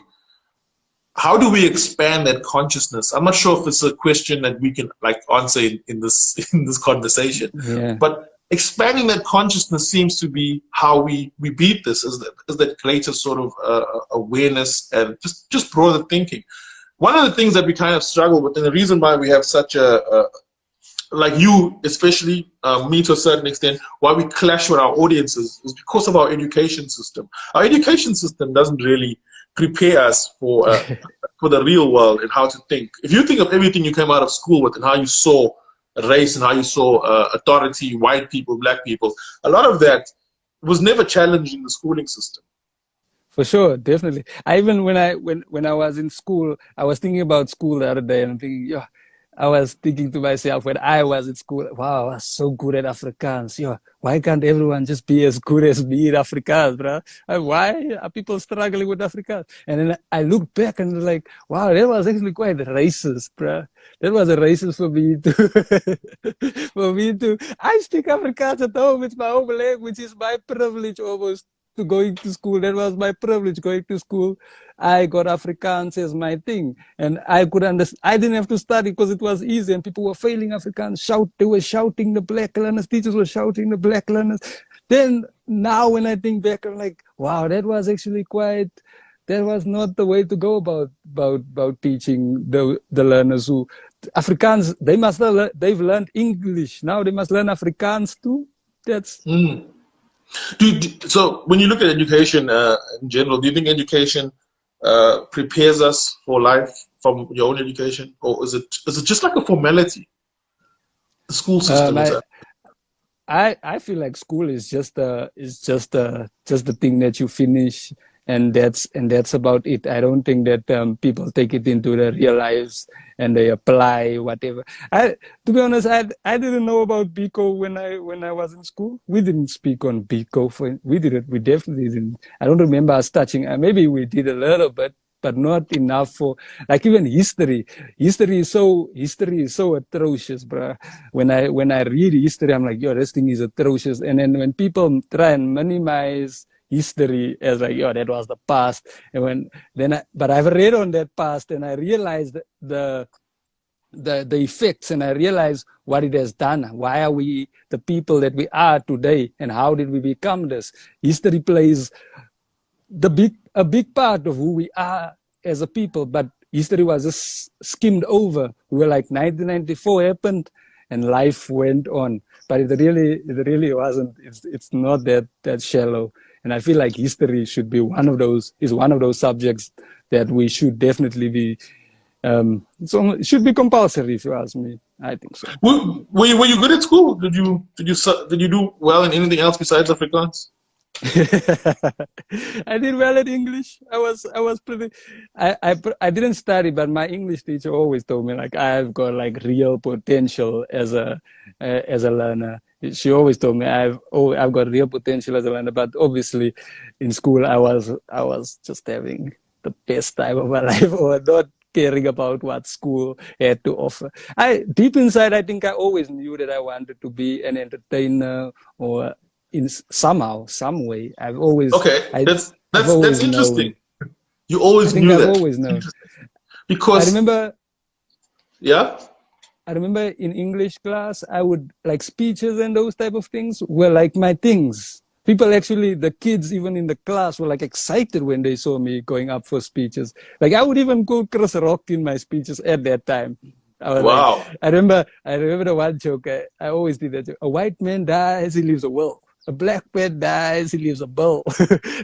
how do we expand that consciousness? I'm not sure if it's a question that we can answer in this conversation. Yeah. But expanding that consciousness seems to be how we beat this. Is that greater sort of awareness and just broader thinking. One of the things that we kind of struggle with, and the reason why we have such like you, especially me to a certain extent, why we clash with our audiences is because of our education system. Our education system doesn't really prepare us for the real world and how to think. If you think of everything you came out of school with and how you saw race and how you saw authority, white people, black people, a lot of that was never challenged in the schooling system. For sure, definitely. When I was in school, I was thinking about school the other day, and I'm thinking, yeah. I was thinking to myself when I was in school, wow, I was so good at Afrikaans. Yo, why can't everyone just be as good as me in Afrikaans, bro? Why are people struggling with Afrikaans? And then I looked back and was like, wow, that was actually quite racist, bro. That was a racist for me to. I speak Afrikaans at home. It's my home language. It's my privilege almost to going to school. That was my privilege, going to school. I got Afrikaans as my thing. And I could understand. I didn't have to study because it was easy. And people were failing Afrikaans. They were shouting, the black learners. Teachers were shouting, the black learners. Then now when I think back, I'm like, wow, that was actually quite... That was not the way to go about teaching the learners who Afrikaans. They've learned English. Now they must learn Afrikaans too. That's... So when you look at education in general, do you think education prepares us for life from your own education, or is it just like a formality? The school system. I feel like school is just the thing that you finish, and that's about it. I don't think that people take it into their real lives and they apply whatever. To be honest, I didn't know about Biko when I was in school. We didn't speak on Biko. We definitely didn't. I don't remember us touching. Maybe we did a little bit, but not enough for, like, even history. History is so atrocious, bruh. When I read history, I'm like, yo, this thing is atrocious. And then when people try and minimize history as like, yo, that was the past. And but I've read on that past, and I realized the effects, and I realized what it has done. Why are we the people that we are today, and how did we become this? History plays a big part of who we are as a people, but history was just skimmed over. We were like, 1994 happened and life went on, but it really wasn't. It's not that shallow. And I feel like history should be one of those subjects that we should definitely be. It should be compulsory, if you ask me. I think so. Were you good at school? Did you do well in anything else besides Afrikaans? I did well at English. I was pretty. I didn't study, but my English teacher always told me, like, I've got like real potential as a learner. She always told me I've got real potential as a learner. But obviously, in school I was just having the best time of my life, or not caring about what school had to offer. Deep inside, I think I always knew that I wanted to be an entertainer, or in some way. I've always... Okay, that's interesting. You always knew that. I've always known. Because... I remember... Yeah? I remember in English class, I would, like, speeches and those type of things were like my things. People actually, the kids even in the class were like excited when they saw me going up for speeches. Like, I would even go Chris Rock in my speeches at that time. Wow. Like, I remember the one joke. I always did that joke. A white man dies, he leaves a will. A black man dies, he leaves a bill.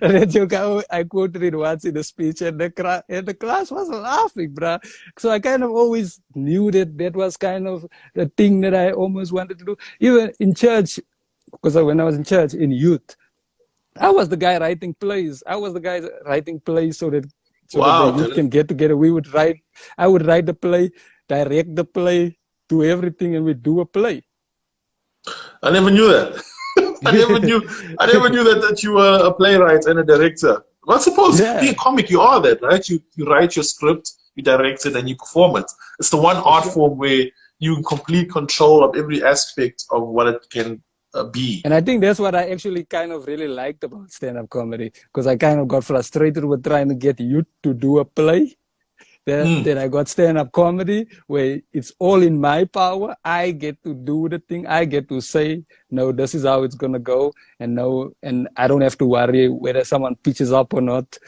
And that joke, I quoted it once in a speech, and the class was laughing, bruh. So I kind of always knew that was kind of the thing that I almost wanted to do. Even in church, because when I was in church, in youth, I was the guy writing plays. so that the youth can get together. I would write the play, direct the play, do everything, and we'd do a play. I never knew that. I never knew that you were a playwright and a director. Well, I suppose being a comic, you are that, right? You write your script, you direct it, and you perform it. It's the one art form where you're in complete control of every aspect of what it can be. And I think that's what I actually kind of really liked about stand-up comedy, because I kind of got frustrated with trying to get youth to do a play. Then I got stand-up comedy, where it's all in my power. I get to do the thing. I get to say, no, this is how it's going to go. And I don't have to worry whether someone pitches up or not.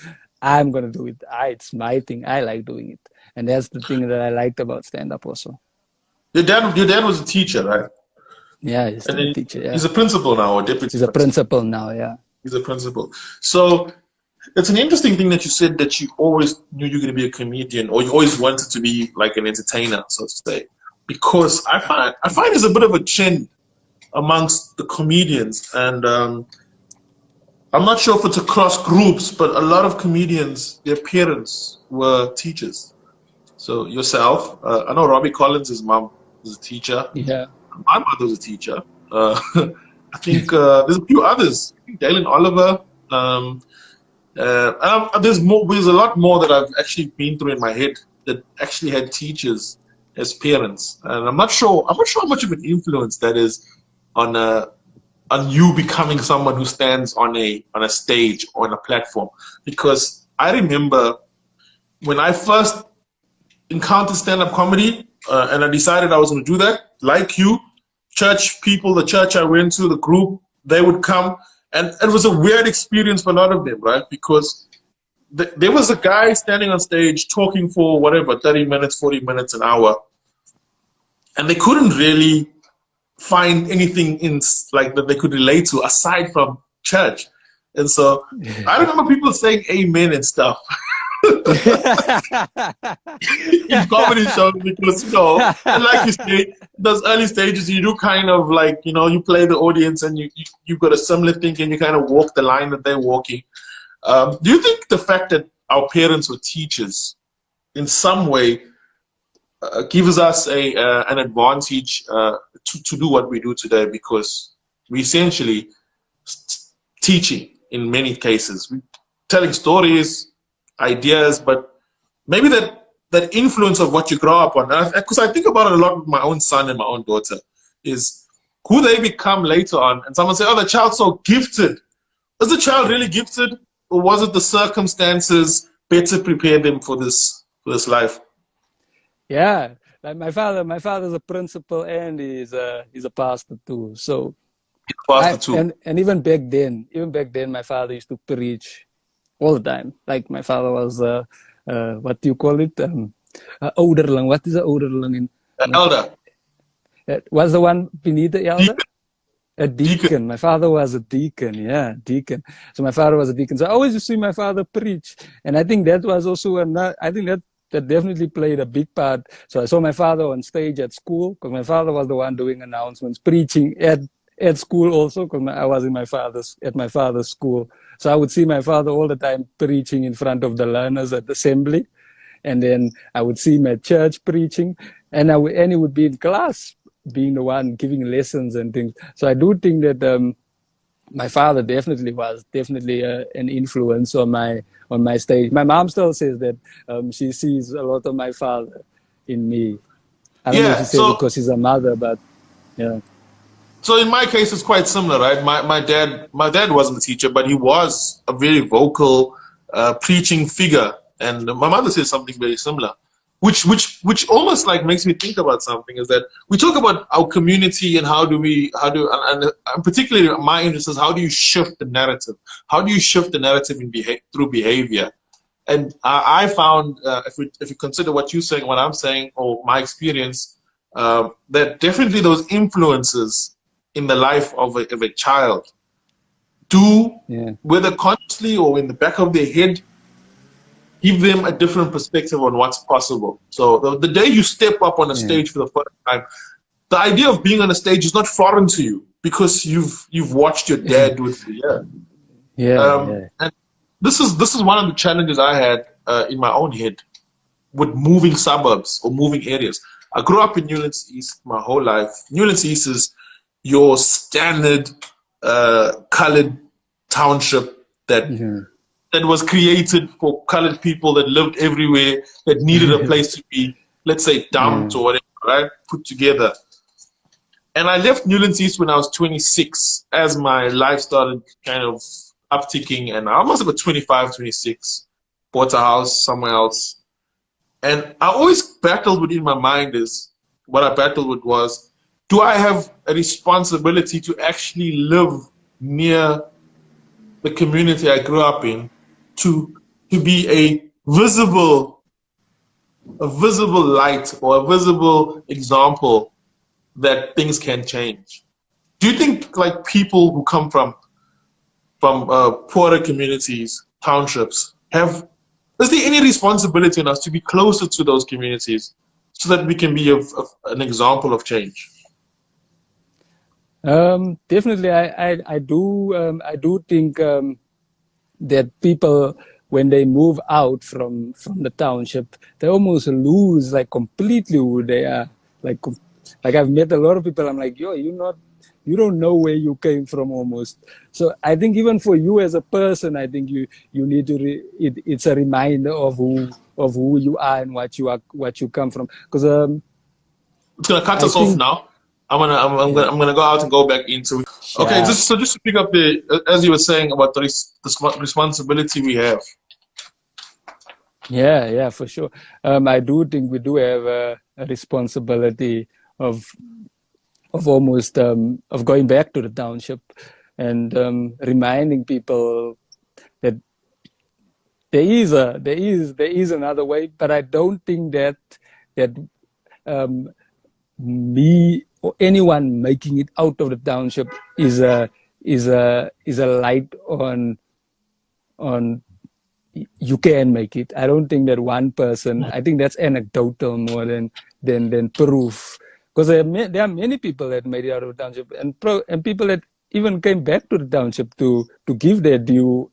I'm going to do it. It's my thing. I like doing it. And that's the thing that I liked about stand-up also. Your dad was a teacher, right? Yeah, he's a teacher. Yeah. He's a principal now, or deputy. He's a principal now, yeah. He's a principal. So it's an interesting thing that you said, that you always knew you were going to be a comedian, or you always wanted to be like an entertainer, so to say. Because I find there's a bit of a trend amongst the comedians, and I'm not sure if it's across groups, but a lot of comedians, their parents were teachers. So yourself, I know Robbie Collins' mom was a teacher. Yeah. My mother was a teacher. I think there's a few others. I think Dillan Oliphant. There's a lot more that I've actually been through in my head that actually had teachers as parents, and I'm not sure how much of an influence that is on on you becoming someone who stands on a stage or on a platform? Because I remember when I first encountered stand-up comedy, and I decided I was going to do that, like you, church people, the church I went to, the group, they would come, and it was a weird experience for a lot of them, right? Because there was a guy standing on stage talking for whatever, 30 minutes, 40 minutes, an hour, and they couldn't really find anything in like that they could relate to aside from church. And so I remember people saying amen and stuff. In comedy shows, because and like you say, those early stages you do kind of like, you play the audience and you've got a similar thing and you kind of walk the line that they're walking. Do you think the fact that our parents were teachers in some way gives us an advantage to do what we do today, because we essentially teaching in many cases, we telling stories, ideas, but maybe that influence of what you grow up on, because I think about it a lot with my own son and my own daughter, is who they become later on. And someone say, oh, the child's so gifted. Is the child really gifted, or was it the circumstances better prepared them for this life? Yeah, like my father's a principal and he's a pastor too. So and even back then, my father used to preach all the time. Like my father was what do you call it? Ouderling. What is an ouderling? An elder. Was the one beneath the elder? A deacon. My father was a deacon. Yeah, deacon. So my father was a deacon. So I always used to see my father preach, and I think that was also that definitely played a big part. So I saw my father on stage at school, because my father was the one doing announcements, preaching at school also, because I was at my father's school. So I would see my father all the time preaching in front of the learners at the assembly. And then I would see him at church preaching, and he would be in class, being the one giving lessons and things. So I do think that my father definitely was an influence on my stage. My mom still says that she sees a lot of my father in me. I don't know if she says because she's a mother, but yeah. So in my case, it's quite similar, right? My dad wasn't a teacher, but he was a very vocal preaching figure, and my mother says something very similar, which almost like makes me think about something. Is that we talk about our community and and particularly my interest is how do you shift the narrative? How do you shift the narrative through behavior? And I found if you consider what you're saying, what I'm saying, or my experience, that definitely those influences in the life of a child whether consciously or in the back of their head, give them a different perspective on what's possible. So the day you step up on a stage for the first time, the idea of being on a stage is not foreign to you, because you've watched your dad do it for years. And this is one of the challenges I had in my own head with moving suburbs or moving areas. I grew up in Newlands East my whole life. Newlands East is your standard colored township that was created for colored people that lived everywhere, that needed a place to be, let's say, dumped or whatever, right? Put together. And I left Newlands East when I was 26, as my life started kind of upticking, and I must have been 25, 26, bought a house somewhere else. And I always battled within my mind what I battled with was, do I have a responsibility to actually live near the community I grew up in, to be a visible light or a visible example that things can change? Do you think like people who come from poorer communities, townships, is there any responsibility on us to be closer to those communities so that we can be an example of change? Definitely, I do think that people, when they move out from the township, they almost lose like completely who they are. Like I've met a lot of people. I'm like, yo, you don't know where you came from almost. So I think even for you as a person, I think you need to it's a reminder of who you are and what you come from. Because it's gonna cut us off now. I'm gonna go out and go back into it. Okay, Yeah. just to pick up as you were saying about the responsibility we have. Yeah, for sure. I do think we do have a responsibility of almost of going back to the township and reminding people that there is another way. But I don't think that um, me or anyone making it out of the township is a light on you can make it. I don't think that one person. I think that's anecdotal more than proof. Because there are many people that made it out of the township, and people that even came back to the township to give their due.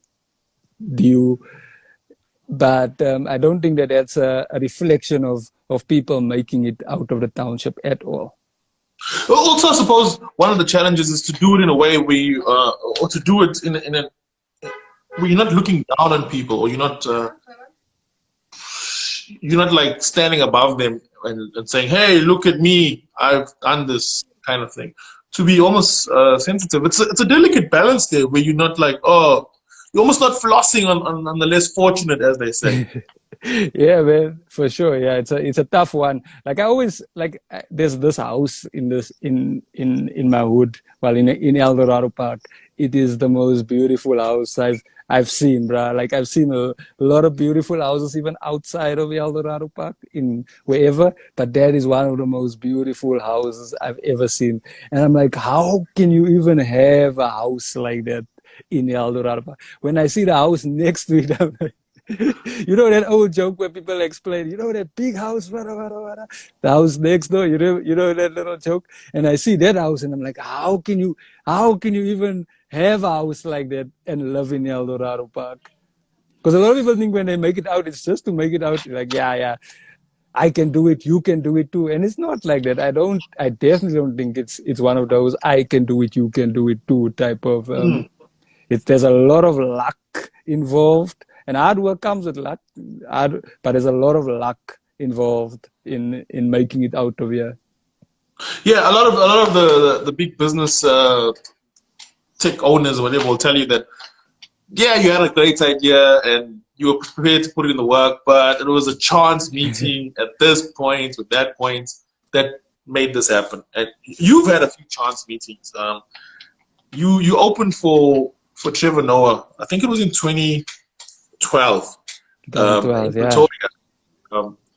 But I don't think that that's a reflection of people making it out of the township at all. Also, I suppose one of the challenges is to do it in a way where or to do it in a where you're not looking down on people, or you're not like standing above them and saying, "Hey, look at me, I've done this," kind of thing. To be almost sensitive. It's a delicate balance there, where you're not like, oh, you're almost not flossing on the less fortunate, as they say. Yeah, man, for sure. Yeah, it's a tough one. Like I always there's this house in my hood, well, in Eldorado Park. It is the most beautiful house I've seen, bruh. Like I've seen a lot of beautiful houses even outside of Eldorado Park in wherever, but that is one of the most beautiful houses I've ever seen. And I'm like, how can you even have a house like that in Eldorado Park? When I see the house next to it, I'm like, you know that old joke where people explain, you know that big house, the house next door, you know that little joke, and I see that house and I'm like, how can you even have a house like that and live in Eldorado Park? Because a lot of people think when they make it out, it's just to make it out. Like, yeah, I can do it, you can do it too, and it's not like that. I definitely don't think it's one of those I can do it, you can do it too type of. There's a lot of luck involved. And hard work comes with luck, but there's a lot of luck involved in making it out of here. Yeah, a lot of the big business tech owners or whatever will tell you that, yeah, you had a great idea and you were prepared to put in the work, but it was a chance meeting at this point with that point that made this happen. And you've had a few chance meetings. You opened for Trevor Noah. I think it was in 2012. 2012, yeah. Pretoria.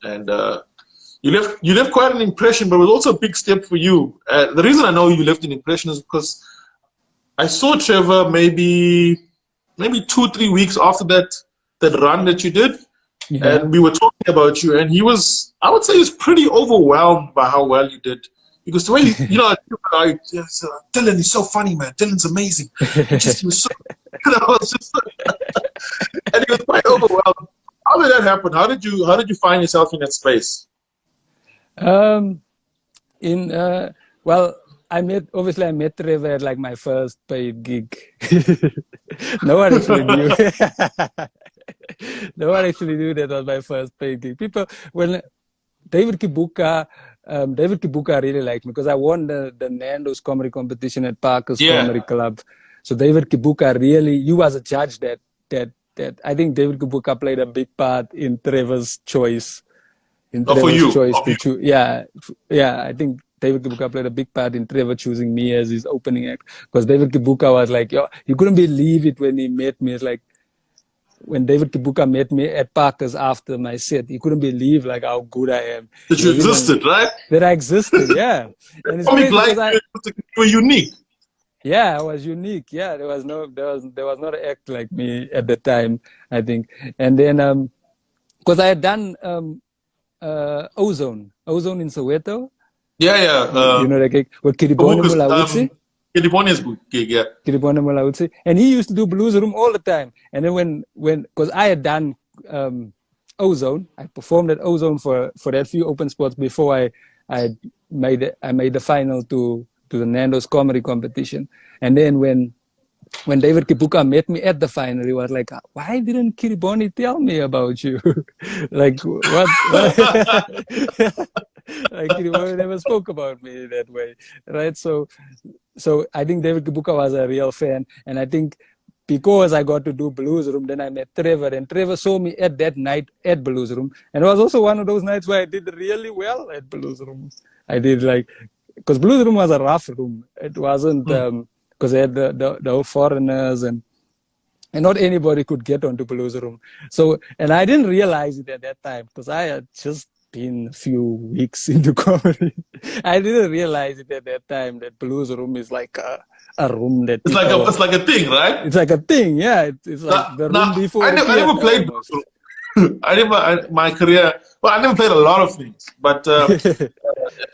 And you left quite an impression, but it was also a big step for you. The reason I know you left an impression is because I saw Trevor maybe 2-3 weeks after that run that you did, and we were talking about you, and I would say he was pretty overwhelmed by how well you did. Because the way Dillan is so funny, man. Dillan's amazing. He was so, and he was quite overwhelmed. How did that happen? How did you find yourself in that space? Well, I met Trevor at like my first paid gig. No one actually knew. No one actually knew that was my first paid gig. When David Kibuka really liked me because I won the Nando's comedy competition at Parker's Comedy Club. So David Kibuka you was a judge that I think David Kibuka played a big part in Trevor's choice. To choose. Yeah, I think David Kibuka played a big part in Trevor choosing me as his opening act. Because David Kibuka was like, you couldn't believe it when he met me. It's like, when David Kibuka met me at Parker's after my set, he couldn't believe like how good I am. That you existed, right? That I existed, yeah. And it's crazy because you were unique. Yeah, I was unique. Yeah, there was not an act like me at the time, I think. And then because I had done Ozone in Soweto. Yeah. You know that gig with Kiribone Mulawitsi. Kiribone's gig, yeah. Kiribone Mulawitsi. And he used to do Blues Room all the time. And then because I had done Ozone, I performed at Ozone for that few open spots before I made the final to the Nando's comedy competition. And then when David Kibuka met me at the final, he was like, why didn't Kiribone tell me about you? Like, what? Like, Kiribone never spoke about me that way, right? So so I think David Kibuka was a real fan, and I think because I got to do Blues Room, then I met Trevor, and Trevor saw me at that night at Blues Room, and it was also one of those nights where I did really well at Blues Room. I did like, because Blues Room was a rough room. It wasn't because they had the whole foreigners and not anybody could get onto Blues Room. So, and I didn't realize it at that time because I had just been a few weeks into comedy. I didn't realize it at that time that Blues Room is like a room that it's like a thing, right? It's like a thing, yeah. It's like the room before. I never played Blues Room. My career. Well, I never played a lot of things, but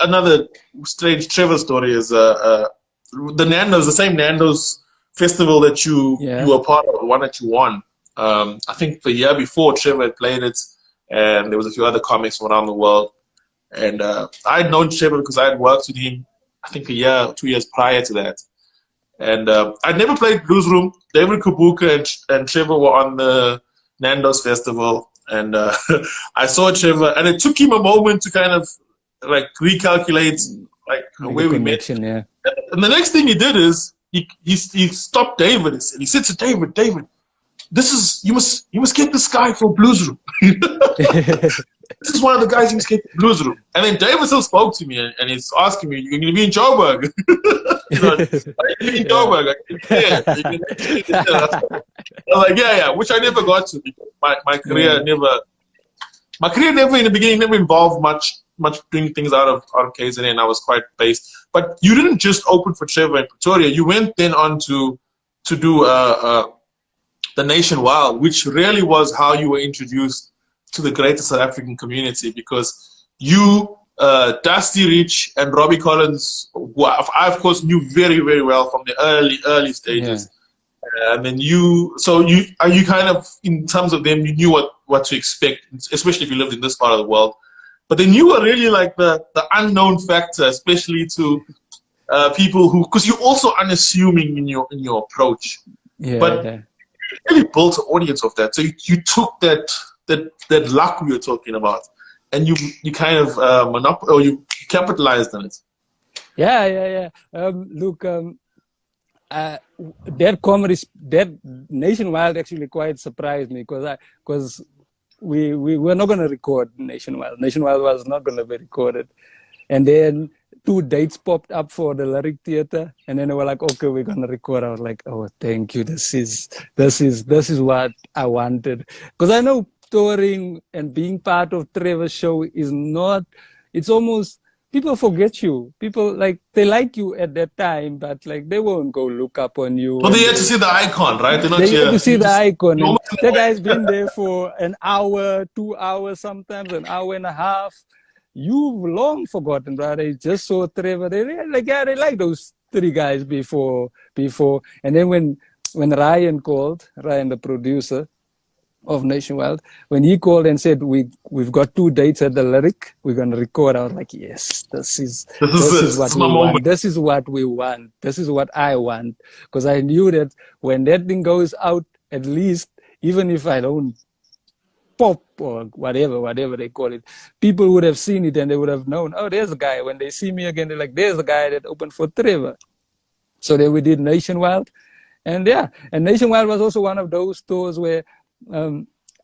another strange Trevor story is the Nando's, the same Nando's festival that you were part of, the one that you won. I think the year before Trevor had played it, and there was a few other comics from around the world. And I had known Trevor because I had worked with him, I think 2 years prior to that. And I'd never played Blues Room. David Kibuka and Trevor were on the Nando's festival, and I saw Trevor, and it took him a moment to kind of like recalculate like where we met. Yeah. And the next thing he did is he stopped David and he said to David, this is you must get this guy for Blues Room. This is one of the guys you must get for Blues Room. And then David still spoke to me and he's asking me, "You're going to be in Joburg?" You know, "Are you going to be in Joburg?" I was like, yeah, which I never got to. My career never in the beginning never involved much doing things out of KZN, and I was quite based. But you didn't just open for Trevor in Pretoria. You went then on to do the Nation Wild, which really was how you were introduced to the greater South African community, because you, Dusty Rich, and Robbie Collins, who I of course knew very, very well from the early stages. Yeah. And then you kind of, in terms of them, you knew what to expect, especially if you lived in this part of the world. But then you were really like the unknown factor, especially to people who, because you're also unassuming in your approach. Yeah, but you really built an audience of that. So you took that luck we were talking about, and you kind of you capitalized on it. Yeah. Look, that comedy, that Nationwide actually quite surprised me because we were not going to record Nationwide. Nationwide was not going to be recorded, and then 2 dates popped up for the Lyric Theater, and then they were like, "Okay, we're going to record." I was like, "Oh, thank you. This is what I wanted," because I know touring and being part of Trevor's show is not. It's almost. People forget you. People they like you at that time, but they won't go look up on you. Well, they had to see the icon, right? They had to see the icon. That guy's been there for an hour, 2 hours, sometimes an hour and a half. You've long forgotten, brother. They just saw Trevor. They like those 3 guys before. And then when Ryan called, Ryan, the producer of Nationwide, when he called and said we've got 2 dates at the Lyric, we're gonna record, I was like, yes, this is what we want. This is what we want. This is what I want, because I knew that when that thing goes out, at least even if I don't pop or whatever they call it, people would have seen it and they would have known, oh, there's a guy. When they see me again, they're like, there's a guy that opened for Trevor. So then we did Nationwide, and Nationwide was also one of those tours where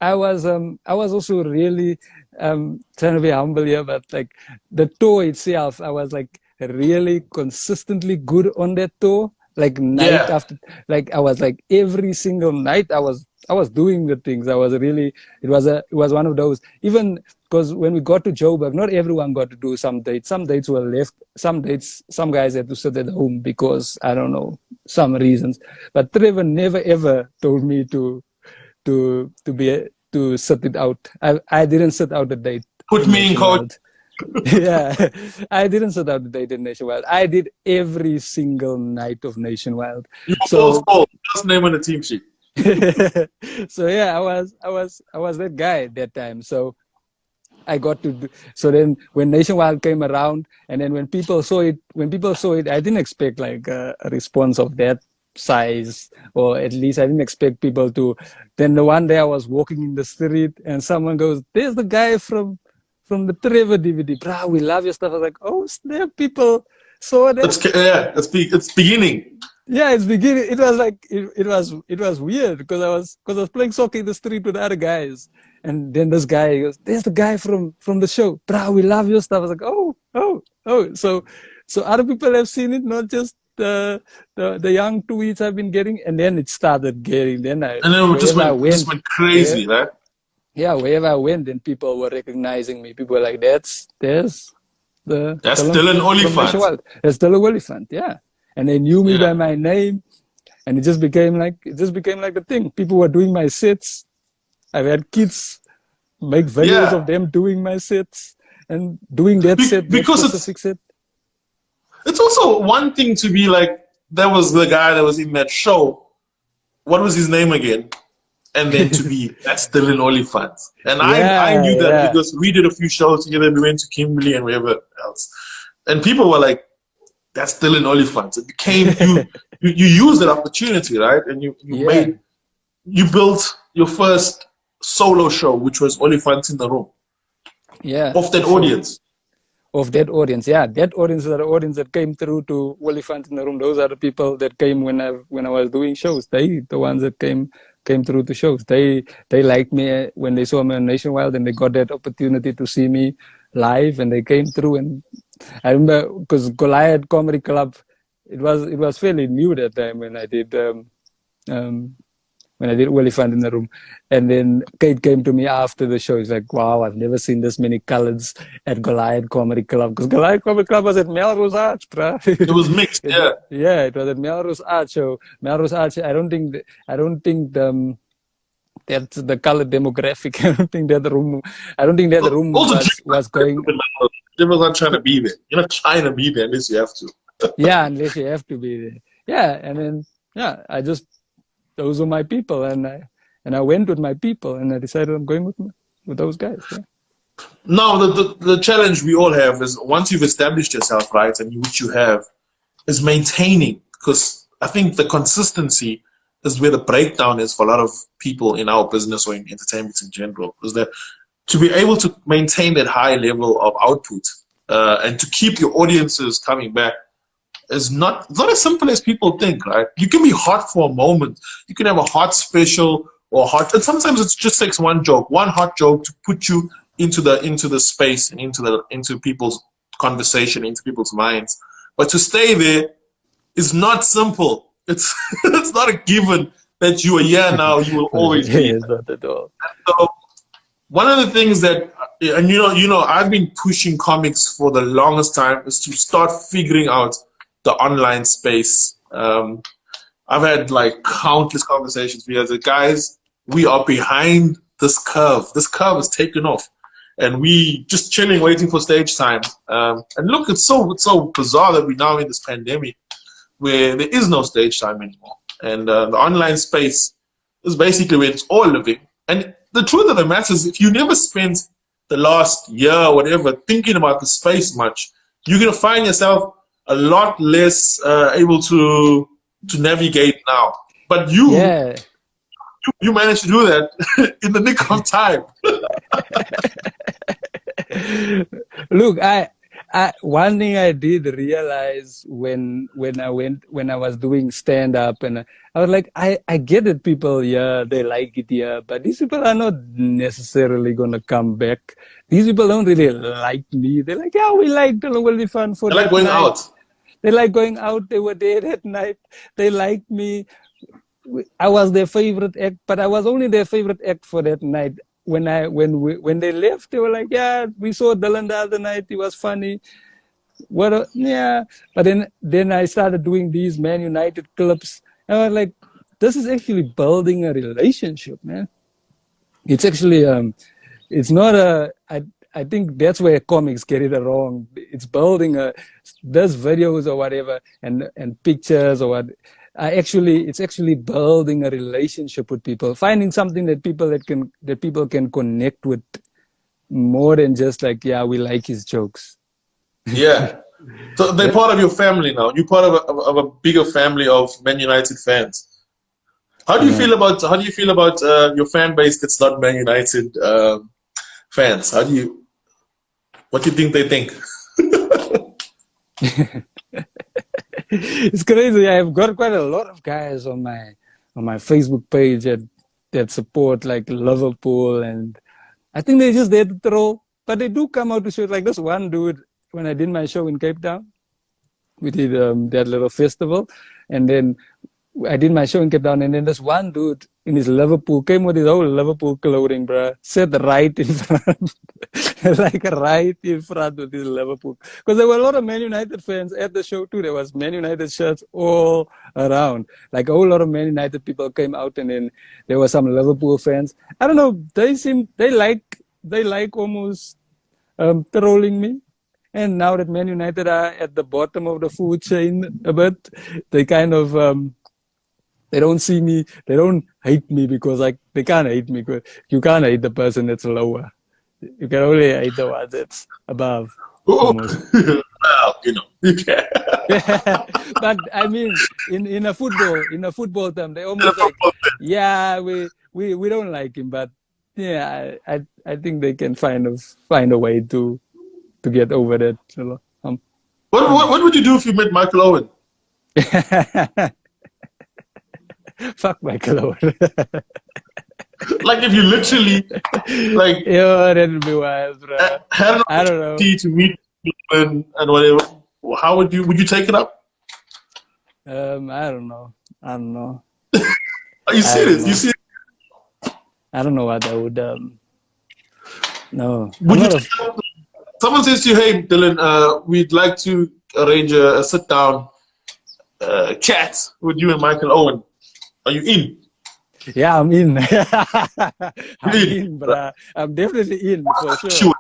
I was also really trying to be humble here, but the tour itself, I was really consistently good on that tour. Night after, I was every single night I was doing the things. I was really, it was one of those, even because when we got to Joburg, not everyone got to do some dates. Some dates were left. Some guys had to sit at home because, I don't know, some reasons. But Trevor never ever told me to sit it out. I didn't sit out the date. Put me in court. Yeah, I didn't sit out the date in Nationwide. I did every single night of Nationwide. So just name on the team sheet. So yeah, I was that guy at that time. So I got to do. So then when Nationwide came around, and then when people saw it, I didn't expect a response of that size, or at least I didn't expect people to. Then the one day I was walking in the street and someone goes, "There's the guy from the Trevor DVD, bro, we love your stuff." I was like, oh snap, people saw that. It's beginning. Yeah, it's beginning. It was like it was weird because I was playing soccer in the street with other guys, and then this guy goes, "There's the guy from the show, bro. We love your stuff." I was like, "Oh." So other people have seen it, not just the young tweets I've been getting, and then it started getting. Then And then it just went crazy, right? Yeah, wherever I went, then people were recognizing me. People were like, "That's Dillan Oliphant. That's Dillan Oliphant." Yeah. And they knew me by my name, and it just became like a thing. People were doing my sets. I've had kids make videos of them doing my sets and doing that specific set. It's also one thing to be like, that was the guy that was in that show. What was his name again? And then to be, that's Dillan Oliphant. And I knew that because we did a few shows together. We went to Kimberley and wherever else. And people were like, that's Dillan Oliphant. It became, you used that opportunity, right? And you built your first solo show, which was Oliphant in the Room. Yeah. Of that audience. Of that audience, yeah. That audience is the audience that came through to Oliphant in the Room. Those are the people that came when I was doing shows. The ones that came through to shows. They liked me when they saw me on Nationwide, and they got that opportunity to see me live, and they came through. And I remember because Goliath Comedy Club, it was fairly new that time when I did Oliphant in the Room. And then Kate came to me after the show. He's like, "Wow, I've never seen this many colors at Goliath Comedy Club." Because Goliath Comedy Club was at Melrose Arch, bro. It was mixed, yeah. Yeah, it was at Melrose Arch. So Melrose Arch, I don't think that's the color demographic. I don't think that the room was going. They were not trying to be there. You're not trying to be there unless you have to. Yeah, unless you have to be there. Yeah, and then those were my people, and I went with my people, and I decided I'm going with those guys. Yeah. Now, the challenge we all have is once you've established yourself, right, and which you have, is maintaining. Because I think the consistency is where the breakdown is for a lot of people in our business or in entertainment in general. Is that to be able to maintain that high level of output and to keep your audiences coming back is not as simple as people think, right? You can be hot for a moment. You can have a hot special or hot, and sometimes it just takes one hot joke to put you into the space and into people's conversation, into people's minds. But to stay there is not simple. It's it's not a given that you are here now. You will always be. Not at all. So one of the things that, and you know, I've been pushing comics for the longest time is to start figuring out the online space. I've had like countless conversations with the guys. We are behind this curve. This curve is taken off, and we just chilling, waiting for stage time. And look, it's so bizarre that we're now in this pandemic where there is no stage time anymore, and the online space is basically where it's all living. And the truth of the matter is, if you never spent the last year or whatever thinking about the space much, you're gonna find yourself a lot less able to navigate now. But you managed to do that in the nick of time. Look, one thing I did realize when I was doing stand up, and I was like, I get it, people, they like it, but these people are not necessarily gonna come back. These people don't really like me. They're like, we like Dillan Oliphant for that like going night. Out. They like going out. They were there that night. They liked me. I was their favorite act, but I was only their favorite act for that night. When they left, they were like, we saw Dillan the other night. He was funny. But then I started doing these Man United clips. And I was like, this is actually building a relationship, man. It's actually, it's not I think that's where comics get it wrong. It's building there's videos or whatever and pictures or what. It's actually building a relationship with people, finding something that people can connect with more than just like, we like his jokes. Yeah. So they're part of your family now. You're part of a bigger family of Man United fans. How do you feel about your fan base that's not Man United fans? What do you think they think? It's crazy. I've got quite a lot of guys on my Facebook page that support like Liverpool, and I think they just there to troll, but they do come out to show. Like this one dude when I did my show in Cape Town, we did that little festival, and then I did my show in Cape Town, and then this one dude in his Liverpool came with his whole Liverpool clothing, bruh. Sat right in front, like right in front of his Liverpool. Because there were a lot of Man United fans at the show too. There was Man United shirts all around. Like a whole lot of Man United people came out, and then there were some Liverpool fans. I don't know. They like almost trolling me. And now that Man United are at the bottom of the food chain a bit, they kind of they don't see me, they don't hate me because like they can't hate me because you can't hate the person that's lower. You can only hate the one that's above. Almost. Well, you can. Yeah. But I mean, in a football term, they almost like, yeah, we don't like him, but yeah, I think they can find a way to get over that. What would you do if you met Michael Owen? Fuck Michael Owen. Like if you literally like yeah, that'd be wild, bro. Had an I don't know. opportunity to meet him and whatever. How would you take it up? I don't know. Are you serious? You serious? I don't know what I would no. Would you take it up? Someone says to you, "Hey, Dillan, we'd like to arrange a sit-down chat with you and Michael Owen. Are you in?" Yeah, I'm in. I'm in, bro. I'm definitely in for sure.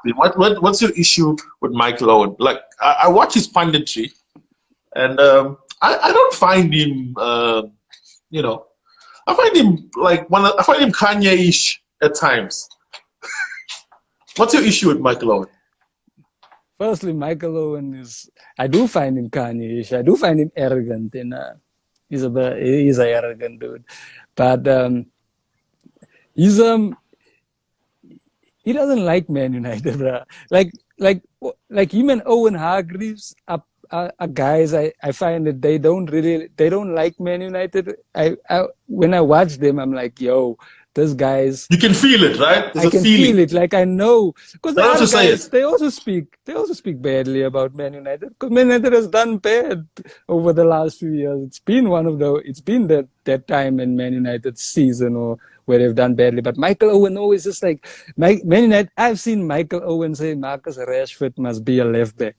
What's your issue with Michael Owen? Like, I watch his punditry, and I don't find him, I find him like I find him Kanye-ish at times. What's your issue with Michael Owen? Firstly, Michael Owen I do find him Kanye-ish. I do find him arrogant, and he's an arrogant dude. But he doesn't like Man United, bro. Like him and Owen Hargreaves are guys. I find that they don't like Man United. When I watch them, I'm like, yo, those guys. You can feel it, right? I can feel it. Like I know because the other guys they also speak badly about Man United because Man United has done bad over the last few years. It's been that time in Man United's season or where they've done badly. But Michael Owen always just like Man United. I've seen Michael Owen say Marcus Rashford must be a left back.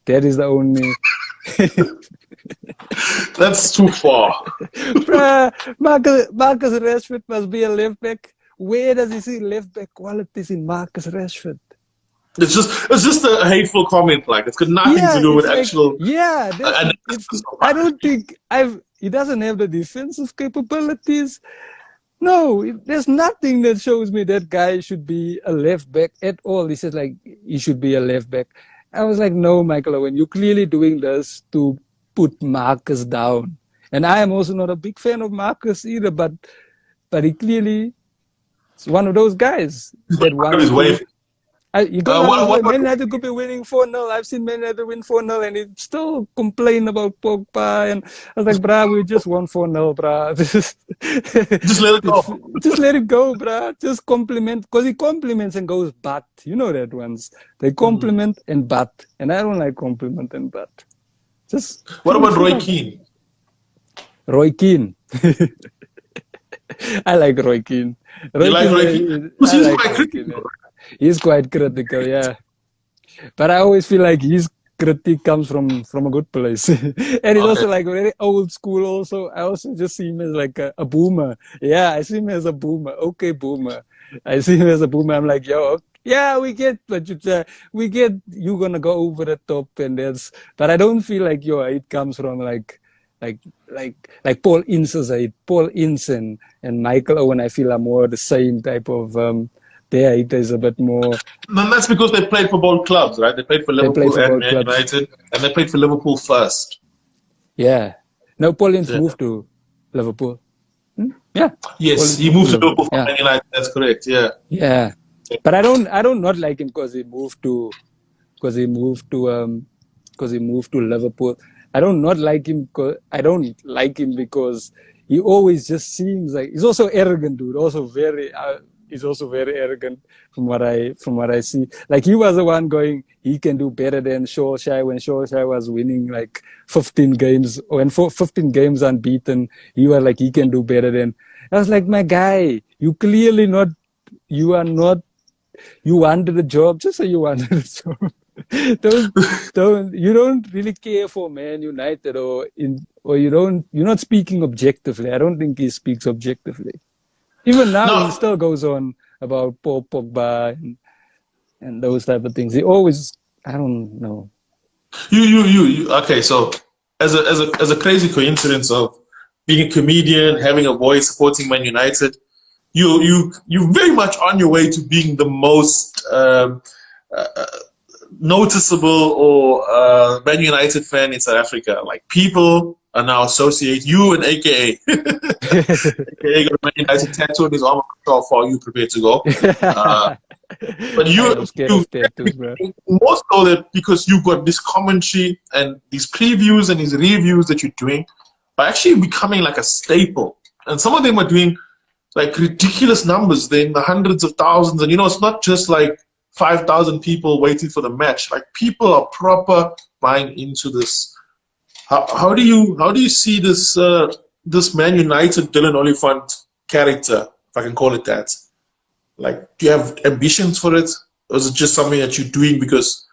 That is the only. That's too far. Bruh, Marcus Rashford must be a left back. Where does he see left back qualities in Marcus Rashford? It's just a hateful comment. Like it's got nothing to do with actual. Yeah, I don't think he doesn't have the defensive capabilities. No, there's nothing that shows me that guy should be a left back at all. He says like he should be a left back. I was like, no, Michael Owen, you're clearly doing this to put Marcus down. And I am also not a big fan of Marcus either, but he clearly is one of those guys that wants to. Man United could be winning 4-0. I've seen Man United win 4-0 and he still complain about Pogba. And I was like, bruh, we just won 4-0, bruh. Just let it go. Just let it go, bruh. Just compliment. Because he compliments and goes, but. You know that ones. They compliment and but. And I don't like compliment and but. Just. What about Roy Keane? Roy Keane. I like Roy Keane. You like Roy Keane? He's quite critical. He's quite critical, yeah. But I always feel like his critique comes from a good place. And he's also like very old school also. I also just see him as like a boomer. Yeah, I see him as a boomer. Okay, boomer. I see him as a boomer. I'm like, yo, yeah, we get what we get you gonna go over the top and but I don't feel like your hate comes from like Paul Ince's hate. Paul Ince and Michael Owen I feel are more the same type of their hate is a bit more. And that's because they played for both clubs, right? They played for Liverpool and Man United, and they played for Liverpool first. Yeah. No, Paul Ince moved to Liverpool. Yeah. Yes, he moved to Liverpool from Man United. That's correct. Yeah. Yeah. But I don't not like him because he moved to Liverpool. I don't not like him. I don't like him because he always just seems like he's also arrogant, dude. Also very, he's also very arrogant from what I see. Like he was the one going, he can do better than Shawshy when Shawshy was winning like 15 games, when 15 games unbeaten. He was like, he can do better than. I was like, my guy, you clearly not. You are not. You wanted a job, just say you wanted a job. You don't really care for Man United or you're not speaking objectively. I don't think he speaks objectively. Even now, he still goes on about Paul Pogba and those type of things. He always, I don't know. Okay, so as a crazy coincidence of being a comedian, having a voice, supporting Man United, you're very much on your way to being the most noticeable or Man United fan in South Africa. Like people are now associate you and AKA. AKA got a Man United tattoo on his arm. How far you prepared to go? But you tattoos, bro. More so that because you've got this commentary and these previews and these reviews that you're doing are actually becoming like a staple. And some of them are doing like ridiculous numbers. They're in the hundreds of thousands. And it's not just like 5,000 people waiting for the match. Like people are proper buying into this. How do you see this this Man United Dillan Oliphant character, if I can call it that? Like, do you have ambitions for it? Or is it just something that you're doing because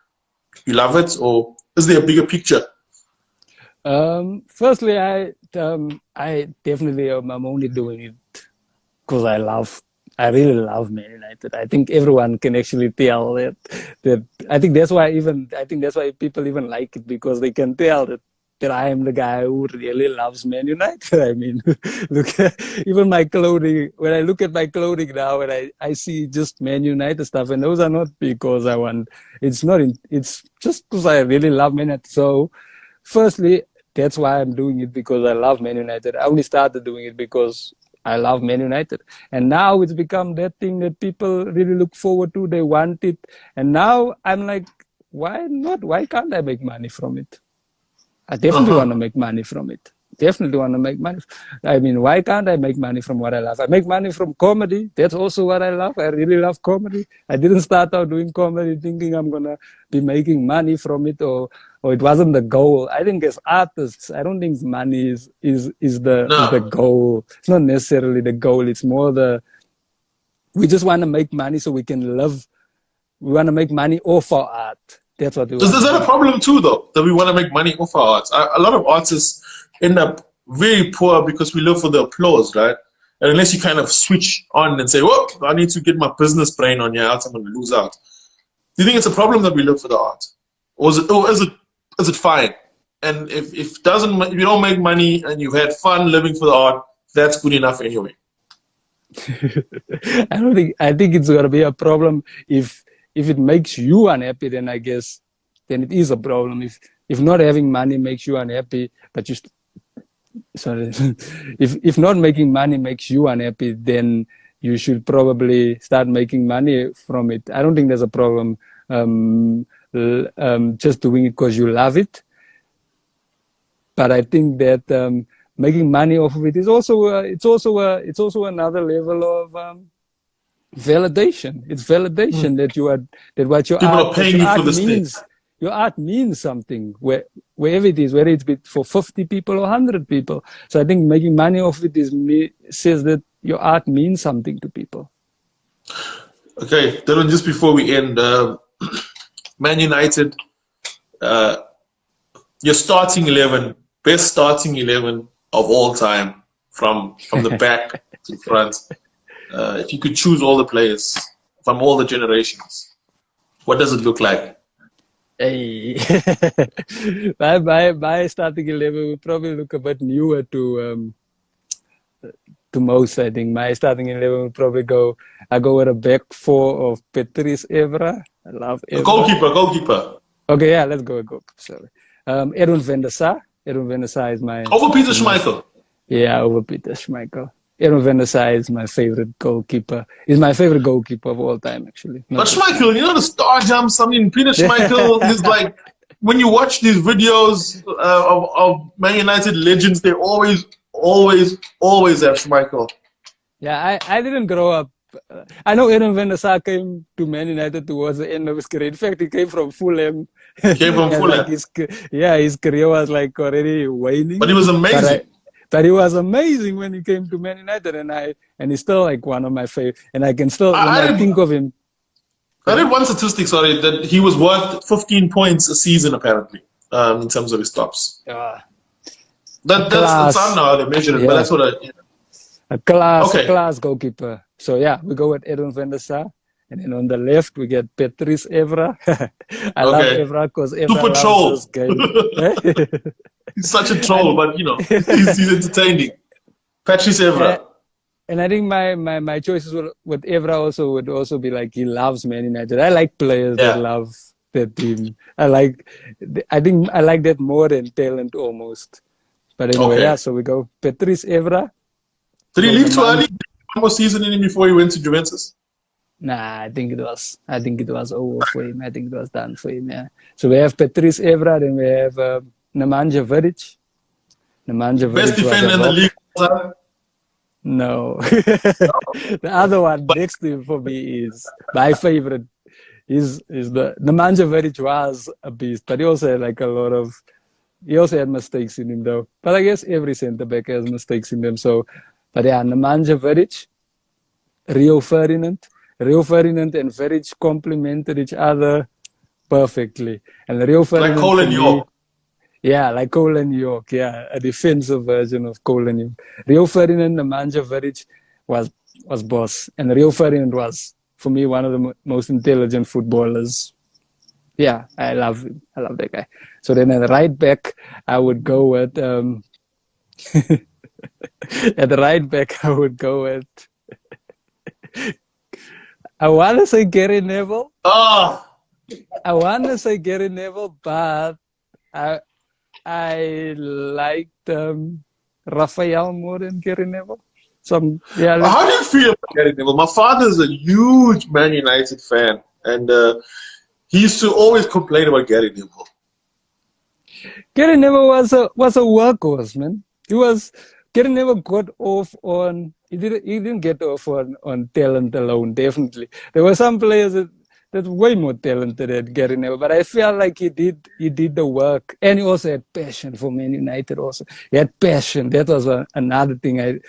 you love it? Or is there a bigger picture? Firstly, I definitely I'm only doing it because I really love Man United. I think everyone can actually tell that I think that's why people even like it, because they can tell that I am the guy who really loves Man United. I mean, look, even my clothing, when I look at my clothing now and I see just Man United stuff, and those are not because it's just because I really love Man United. So firstly, that's why I'm doing it, because I love Man United. I only started doing it because I love Man United. And now it's become that thing that people really look forward to. They want it. And now I'm like, why not? Why can't I make money from it? I definitely want to make money from it. Definitely want to make money. I mean, why can't I make money from what I love? I make money from comedy. That's also what I love. I really love comedy. I didn't start out doing comedy thinking I'm going to be making money from it, or it wasn't the goal. I think as artists, I don't think money is the goal. It's not necessarily the goal. It's more we just want to make money so we can live. We want to make money off our art. That's what we want. Is that a problem too, though, that we want to make money off our arts? A lot of artists end up very poor because we live for the applause, right? And unless you kind of switch on and say, well, I need to get my business brain on here, else I'm going to lose out. Do you think it's a problem that we live for the art? Or is it fine? And if you don't make money and you've had fun living for the art, that's good enough anyway. I think it's going to be a problem if it makes you unhappy, then I guess then it is a problem. If not having money makes you unhappy, but if not making money makes you unhappy, then you should probably start making money from it. I don't think there's a problem just doing it because you love it. But I think that making money off of it is also another level of validation. It's validation that what your people art, are paying you for this means. Your art means something wherever it is, whether it's for 50 people or 100 people. So I think making money off it says that your art means something to people. Okay, Dillan, just before we end, Man United, your starting 11, best starting 11 of all time, from the back to front. If you could choose all the players from all the generations, what does it look like? Hey, my starting 11 would probably look a bit newer to most. I think my starting 11 would probably go with a back four of Patrice Evra. I love Evra. Goalkeeper. Okay, yeah, let's go with goalkeeper. Sorry. Edwin van der Sar. Edwin van der Sar is my... Over Peter Schmeichel. Yeah, over Peter Schmeichel. Edwin van der Sar is my favorite goalkeeper. He's my favorite goalkeeper of all time, actually. But Schmeichel, the star jumps. I mean, Peter Schmeichel is like when you watch these videos of Man United legends, they always have Schmeichel. Yeah, I didn't grow up. I know Eden van der Sar came to Man United towards the end of his career. In fact, he came from Fulham. He came from Fulham. Like his career was like already waning. But he was amazing. But he was amazing when he came to Man United, and he's still like one of my favorite. And I can still, when I think of him. I read one statistic, that he was worth 15 points a season, apparently, in terms of his stops. Yeah. That's I don't know how they measure it, but that's what a class goalkeeper. So yeah, we go with Eden van der Sar. And then on the left, we get Patrice Evra. I love Evra because Evra super troll. Loves this game. He's such a troll, but he's entertaining. Patrice Evra. And I think my choices with Evra would also be like he loves Man United. I like players that love their team. I think I like that more than talent almost. But anyway, so we go Patrice Evra. Did he leave too early? One more season in him before he went to Juventus? Nah, I think it was over for him. I think it was done for him. Yeah. So we have Patrice Evra, then we have Nemanja Vidic. Best defender in the league. No. The other one next to him for me is my favorite. Is the Nemanja Vidic was a beast, but he also had he also had mistakes in him though. But I guess every centre back has mistakes in them. So, but yeah, Nemanja Vidic, Rio Ferdinand and Vidic complemented each other perfectly. And Rio Ferdinand, like Cole and York. Yeah, like Cole and York. Yeah, a defensive version of Cole and York. Rio Ferdinand, Nemanja Vidic was boss, and Rio Ferdinand was, for me, one of the most intelligent footballers. Yeah, I love him. I love that guy. So then at the right back, I would go with at the right back, I would go with I want to say Gary Neville. Oh. I want to say Gary Neville, but I liked Raphael more than Gary Neville. How do you feel about Gary Neville? My father's a huge Man United fan, and he used to always complain about Gary Neville. Gary Neville was a workhorse, man. Gary Neville got off on. He didn't get off on talent alone. Definitely, there were some players that were way more talented than Gary Neville, but I felt like he did the work, and he also had passion for Man United. Also, he had passion. That was another thing I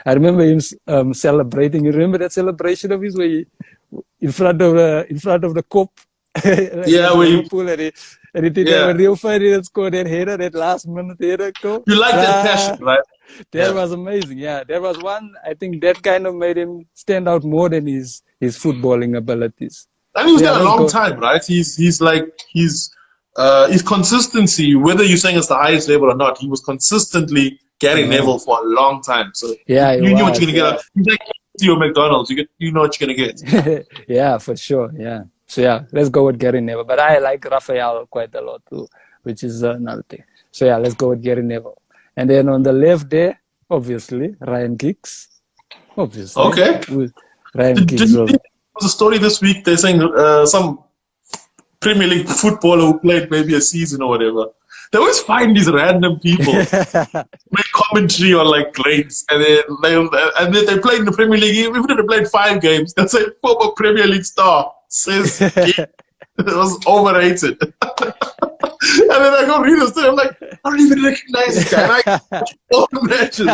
remember him celebrating. You remember that celebration of his where he, in front of the cup? Yeah, where he did that Rio Ferdinand scored that header, that last minute header goal. You like that passion, right? That was amazing. Yeah, there was one. I think that kind of made him stand out more than his footballing abilities. And he was there a long time, right? His consistency, whether you're saying it's the highest level or not, he was consistently Gary Neville for a long time. So you knew what you're gonna get. He's like your McDonald's. You know what you're gonna get. Yeah, for sure. Yeah. So yeah, let's go with Gary Neville. But I like Raphael quite a lot too, which is another thing. So yeah, let's go with Gary Neville. And then on the left there, obviously, Ryan Giggs. Obviously. Okay. Ryan Giggs was a story this week. They're saying some Premier League footballer who played maybe a season or whatever. They always find these random people make commentary on like grades, and then they played in the Premier League. Even if they played 5 games, they'll say former Premier League star says it was overrated. And then I go read the story. I'm like, I don't even recognize this guy. And I watch all the matches.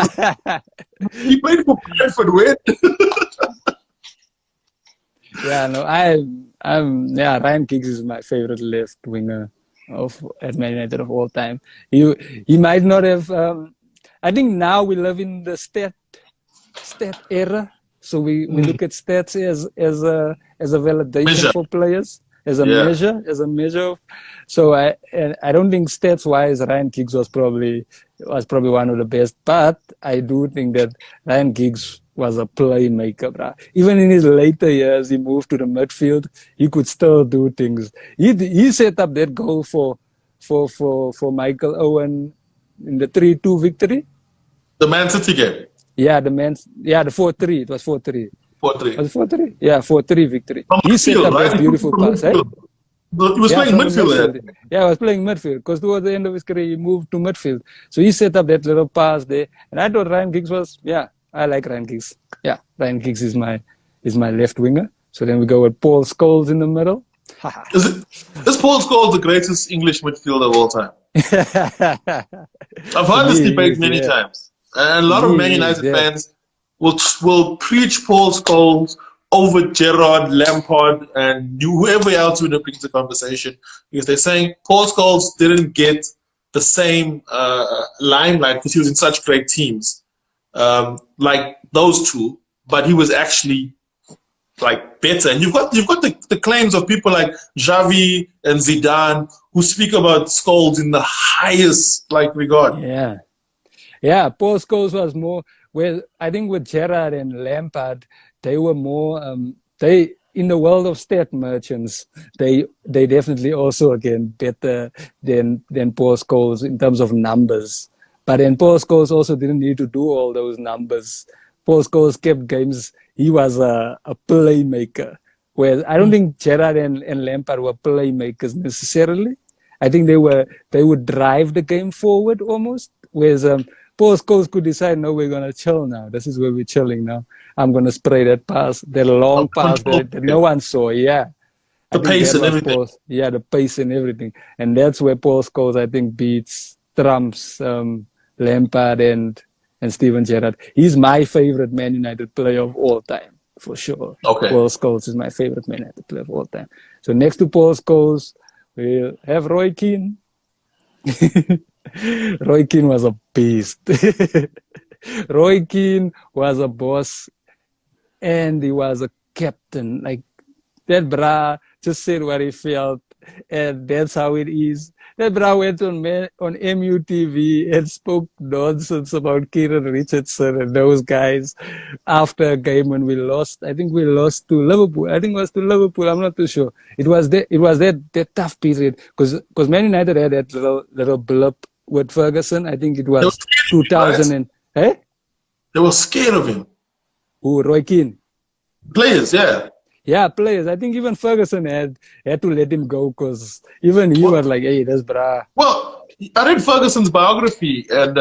He played for Brentford, when? Ryan Giggs is my favorite left winger at Man United of all time. He might not have. I think now we live in the stat era, so we look at stats as a validation for players, as a measure. So I don't think stats wise Ryan Giggs was probably one of the best, but I do think that Ryan Giggs was a playmaker, bro. Even in his later years, he moved to the midfield. He could still do things. He set up that goal for Michael Owen in the 3-2 victory. The Man City game. Yeah, the 4-3. It was 4-3. 4-3. Was it 4-3? Yeah, 4-3 victory. From he set field, up right? that beautiful pass, eh? He was Yeah, playing from the midfield midfield. there. Yeah, I was playing midfield because towards the end of his career, he moved to midfield. So he set up that little pass there. And I thought Ryan Giggs was, yeah, I like Ryan Giggs. Yeah, Ryan Giggs is my left winger. So then we go with Paul Scholes in the middle. Is Paul Scholes the greatest English midfielder of all time? I've For heard this me, debate yes, many yeah. times. And a For lot of Man me, yes, United yeah. fans will preach Paul Scholes over Gerrard, Lampard, and whoever else would bring the conversation, because they're saying Paul Scholes didn't get the same limelight because he was in such great teams like those two, but he was actually like better. And you've got the claims of people like Xavi and Zidane who speak about Scholes in the highest like regard. Yeah. Yeah, Paul Scholes was more, well, I think with Gerrard and Lampard, they were more, they, in the world of stat merchants, they definitely also, again, better than Paul Scholes in terms of numbers. But then Paul Scholes also didn't need to do all those numbers. Paul Scholes kept games, he was a playmaker. Whereas I don't think Gerrard and Lampard were playmakers necessarily. I think they would drive the game forward almost. Whereas Paul Scholes could decide, no, we're gonna chill now. This is where we're chilling now. I'm gonna spray that pass, that long pass that no one saw. Yeah, The pace and everything. Paul's, yeah, the pace and everything, and that's where Paul Scholes, I think, beats trumps Lampard and Steven Gerrard. He's my favorite Man United player of all time, for sure. Okay. Paul Scholes is my favorite Man United player of all time. So next to Paul Scholes, we'll have Roy Keane. Roy Keane was a beast. Roy Keane was a boss and he was a captain. Like that bra just said what he felt, and that's how it is. That bra went on MUTV and spoke nonsense about Kieran Richardson and those guys after a game when we lost. I think we lost to Liverpool. I think it was to Liverpool. I'm not too sure. It was that tough period because Man United had that little blip with Ferguson. I think it was 2000 and They were scared of him. Who, Roy Keane? Players, yeah. Yeah, players. I think even Ferguson had to let him go because even he was like, hey, that's bra. Well, I read Ferguson's biography, and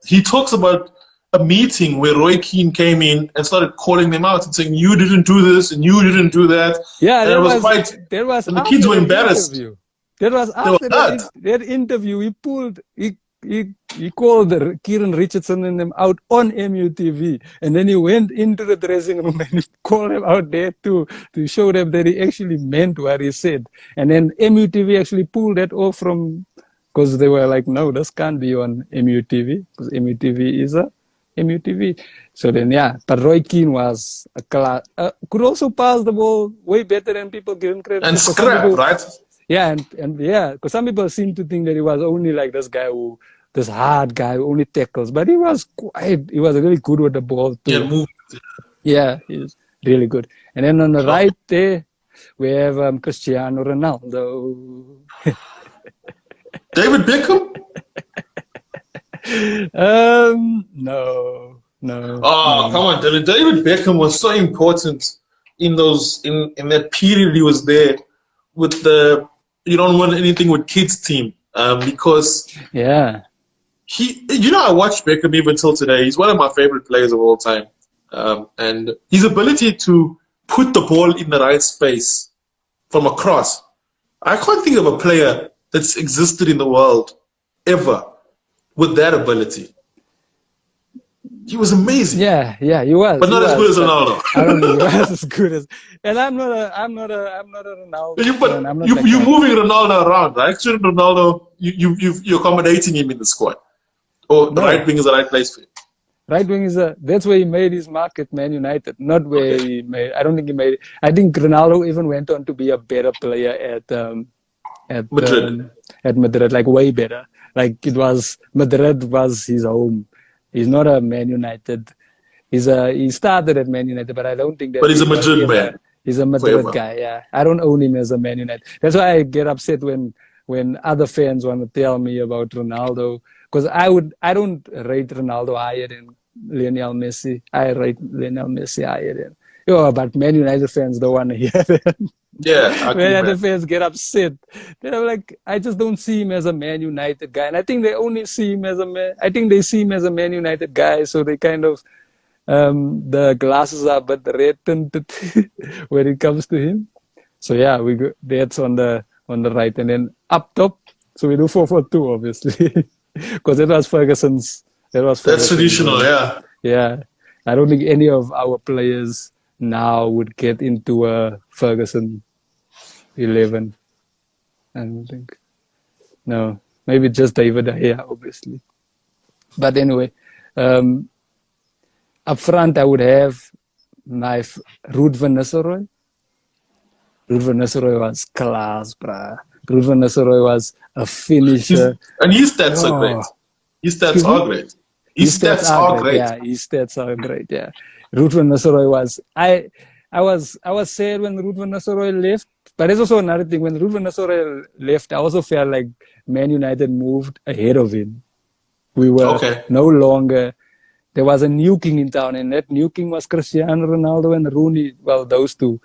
he talks about a meeting where Roy Keane came in and started calling them out and saying, you didn't do this and you didn't do that. Yeah, and and the kids were embarrassed. That was after that interview. He called Kieran Richardson and them out on MUTV, and then he went into the dressing room and he called them out there too to show them that he actually meant what he said. And then MUTV actually pulled that off because they were like, no, this can't be on MUTV because MUTV is a MUTV. So then, yeah, but Roy Keane was a class, could also pass the ball way better than people give him credit. And scrap, right? Yeah, and yeah, because some people seem to think that he was only like this hard guy who only tackles, but he was really good with the ball too. Yeah, he was really good. And then on the right there, we have Cristiano Ronaldo. David Beckham? No. Oh, come on, Dylan. David Beckham was so important in that period he was there with the You Don't Want Anything with Kids team because I watched Beckham even till today. He's one of my favorite players of all time, and his ability to put the ball in the right space from across. I can't think of a player that's existed in the world ever with that ability. He was amazing. Yeah, he was. But not as good as Ronaldo. I don't think he was as good as. And I'm not a Ronaldo. But you're moving Ronaldo around, right? Shouldn't Ronaldo? You're accommodating him in the squad, or the right wing is the right place for him. Right wing is that's where he made his mark at Man United, not where he made. I don't think he made. I think Ronaldo even went on to be a better player at Madrid, like way better. Like Madrid was his home. He's not a Man United. He started at Man United, but I don't think that. But he's a Madrid man. He's a Madrid guy. Yeah, I don't own him as a Man United. That's why I get upset when other fans want to tell me about Ronaldo, because I don't rate Ronaldo higher than Lionel Messi. I rate Lionel Messi higher than. But Man United fans don't want to hear that. Yeah, I when can other imagine. fans get upset. They're like, I just don't see him as a Man United guy. And I think they only see him as a Man, I think they see him as a Man United guy. So they kind of, the glasses are but red tinted when it comes to him. So yeah, that's on the right. And then up top, so we do 4-4-2, obviously. Because That's Ferguson's traditional, yeah. yeah. I don't think any of our players now would get into a Ferguson 11. I don't think. No, maybe just David De Gea, obviously. But anyway, um, up front, I would have my Ruud van Nistelrooy. Ruud van Nistelrooy was class, bruh. Ruud van Nistelrooy was a finisher. And his stats are great. Oh, His stats excuse are me? great. His His stats stats are are great. great. Yeah, his stats are great. Yeah, Ruud van Nistelrooy was. I was sad when Ruud van Nistelrooy left, but there's also another thing. When Ruud van Nistelrooy left, I also felt like Man United moved ahead of him. We were Okay. no longer. There was a new king in town, and that new king was Cristiano Ronaldo and Rooney. Well, those two,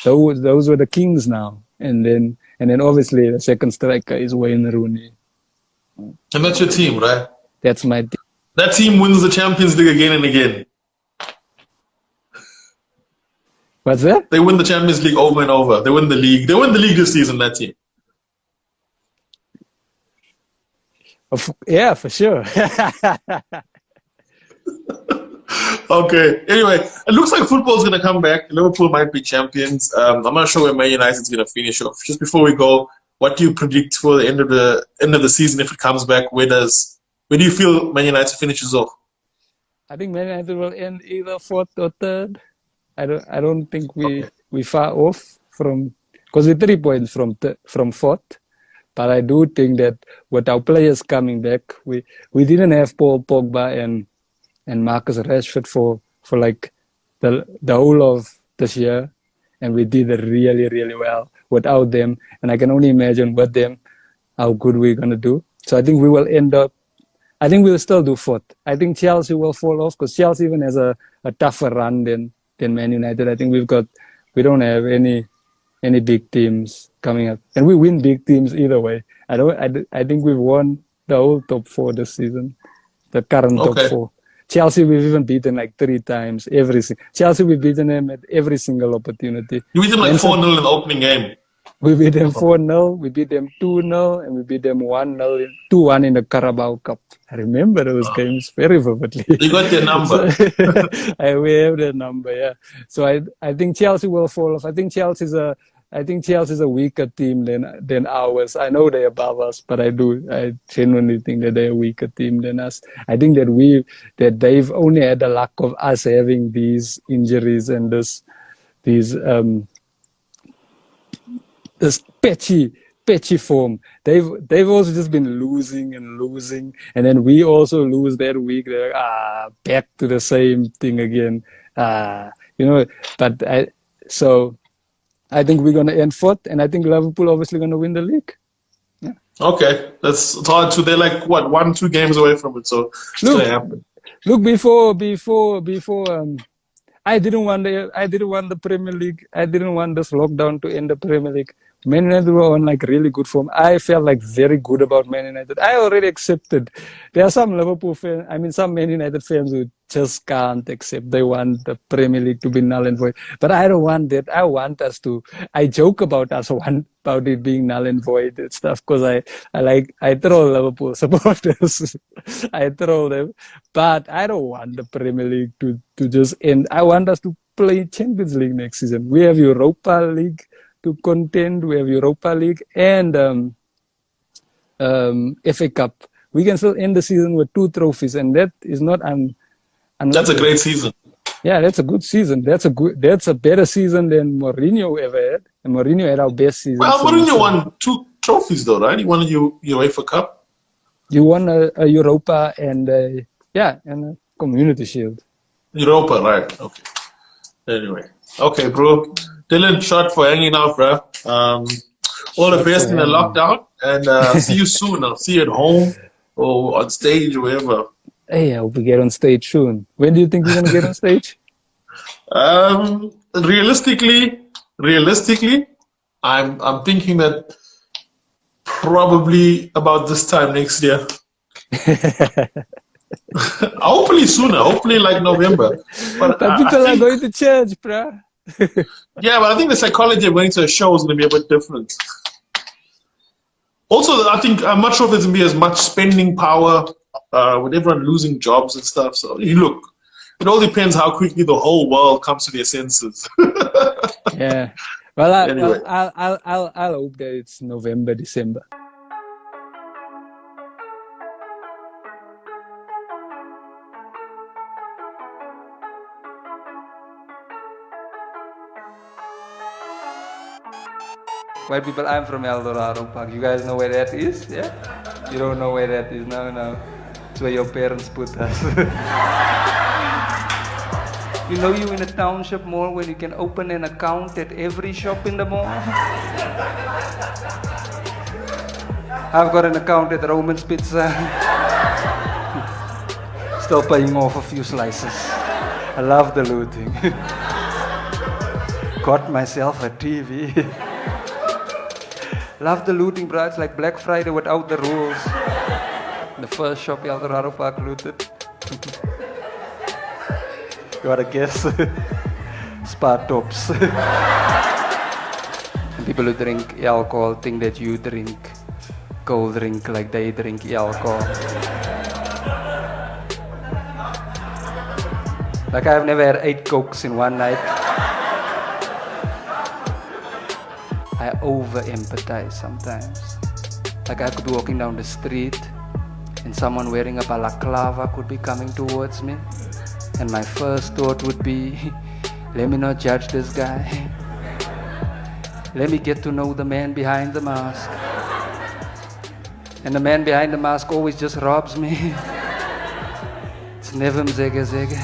those were the kings now. And then obviously the second striker is Wayne Rooney. And that's your team, right? That's my team. That team wins the Champions League again and again. What's that? They win the Champions League over and over. They win the league. They win the league this season, that team. Yeah, for sure. Okay. Anyway, it looks like football's going to come back. Liverpool might be champions. I'm not sure where Man United's going to finish off. Just before we go, what do you predict for the end of the season if it comes back? Where do you feel Man United finishes off? I think Man United will end either fourth or third. I don't think Okay. we far off from, because we're 3 points from fourth. But I do think that with our players coming back, we didn't have Paul Pogba and Marcus Rashford for like the whole of this year, and we did really, really well without them. And I can only imagine with them how good we're gonna do. So I think we will end up. I think we'll still do fourth. I think Chelsea will fall off because Chelsea even has a tougher run than Man United. I think we don't have any big teams coming up, and we win big teams either way. I think we've won the whole top four this season, the current top Okay. four. Chelsea we've even beaten like 3 times. Chelsea we've beaten them at every single opportunity. You beat them like Manchester- 4-0 in the opening game. We beat them 4-0, we beat them 2-0, and we beat them 1-0, 2-1 in the Carabao Cup. I remember those games very vividly. You got their number. We have their number, yeah. So I think Chelsea will fall off. I think Chelsea's a weaker team than ours. I know they're above us, but I genuinely think that they're a weaker team than us. I think that they've only had the luck of us having these injuries and this patchy form. They've also just been losing, and then we also lose that week. They're like, back to the same thing again. But I think we're gonna end fourth, and I think Liverpool obviously gonna win the league. Yeah. Okay. It's hard to. They're like, what, 1-2 games away from it. So it's going to happen. Look, before I didn't want the Premier League. I didn't want this lockdown to end the Premier League. Man United were on like really good form. I felt like very good about Man United. I already accepted. There are some Liverpool fans, some Man United fans who just can't accept. They want the Premier League to be null and void. But I don't want that. I want us to. I joke about about it being null and void and stuff because I troll Liverpool supporters. I troll them. But I don't want the Premier League to just end. I want us to play Champions League next season. We have Europa League to contend. We have Europa League and FA Cup. We can still end the season with 2 trophies, and that is not That's a great season. Yeah, that's a good season. That's a better season than Mourinho ever had. And Mourinho had our best season. Well, Mourinho won 2 trophies though, right? He won a UEFA Cup. You won a Europa and a Community Shield. Europa, right? Okay. Anyway, okay, bro. Dillan, shot for hanging out, bro. All the best in the lockdown, and see you soon. I'll see you at home or on stage or wherever. Hey, I hope we get on stage soon. When do you think we're gonna get on stage? Realistically, I'm thinking that probably about this time next year. Hopefully sooner. Hopefully like November. But people I are think, going to church, bruh. yeah, but I think the psychology of going to a show is going to be a bit different. Also, I think I'm not sure if there's going to be as much spending power with everyone losing jobs and stuff. So you look, it all depends how quickly the whole world comes to their senses. Yeah. Well, Anyway. I'll hope that it's November, December. White people, I'm from Eldorado Park. You guys know where that is? Yeah? You don't know where that is? No. It's where your parents put us. You know you in a township mall where you can open an account at every shop in the mall? I've got an account at Roman's Pizza. Still paying off a few slices. I love the looting. Got myself a TV. Love the looting, bro. It's like Black Friday without the rules. The first shop Eldorado Park looted. You gotta guess. Spa tops. People who drink alcohol think that you drink cold drink like they drink alcohol. Like I've never had 8 Cokes in one night. I over-empathize sometimes. Like I could be walking down the street and someone wearing a balaclava could be coming towards me. And my first thought would be, let me not judge this guy. Let me get to know the man behind the mask. And the man behind the mask always just robs me. It's never mzege zege.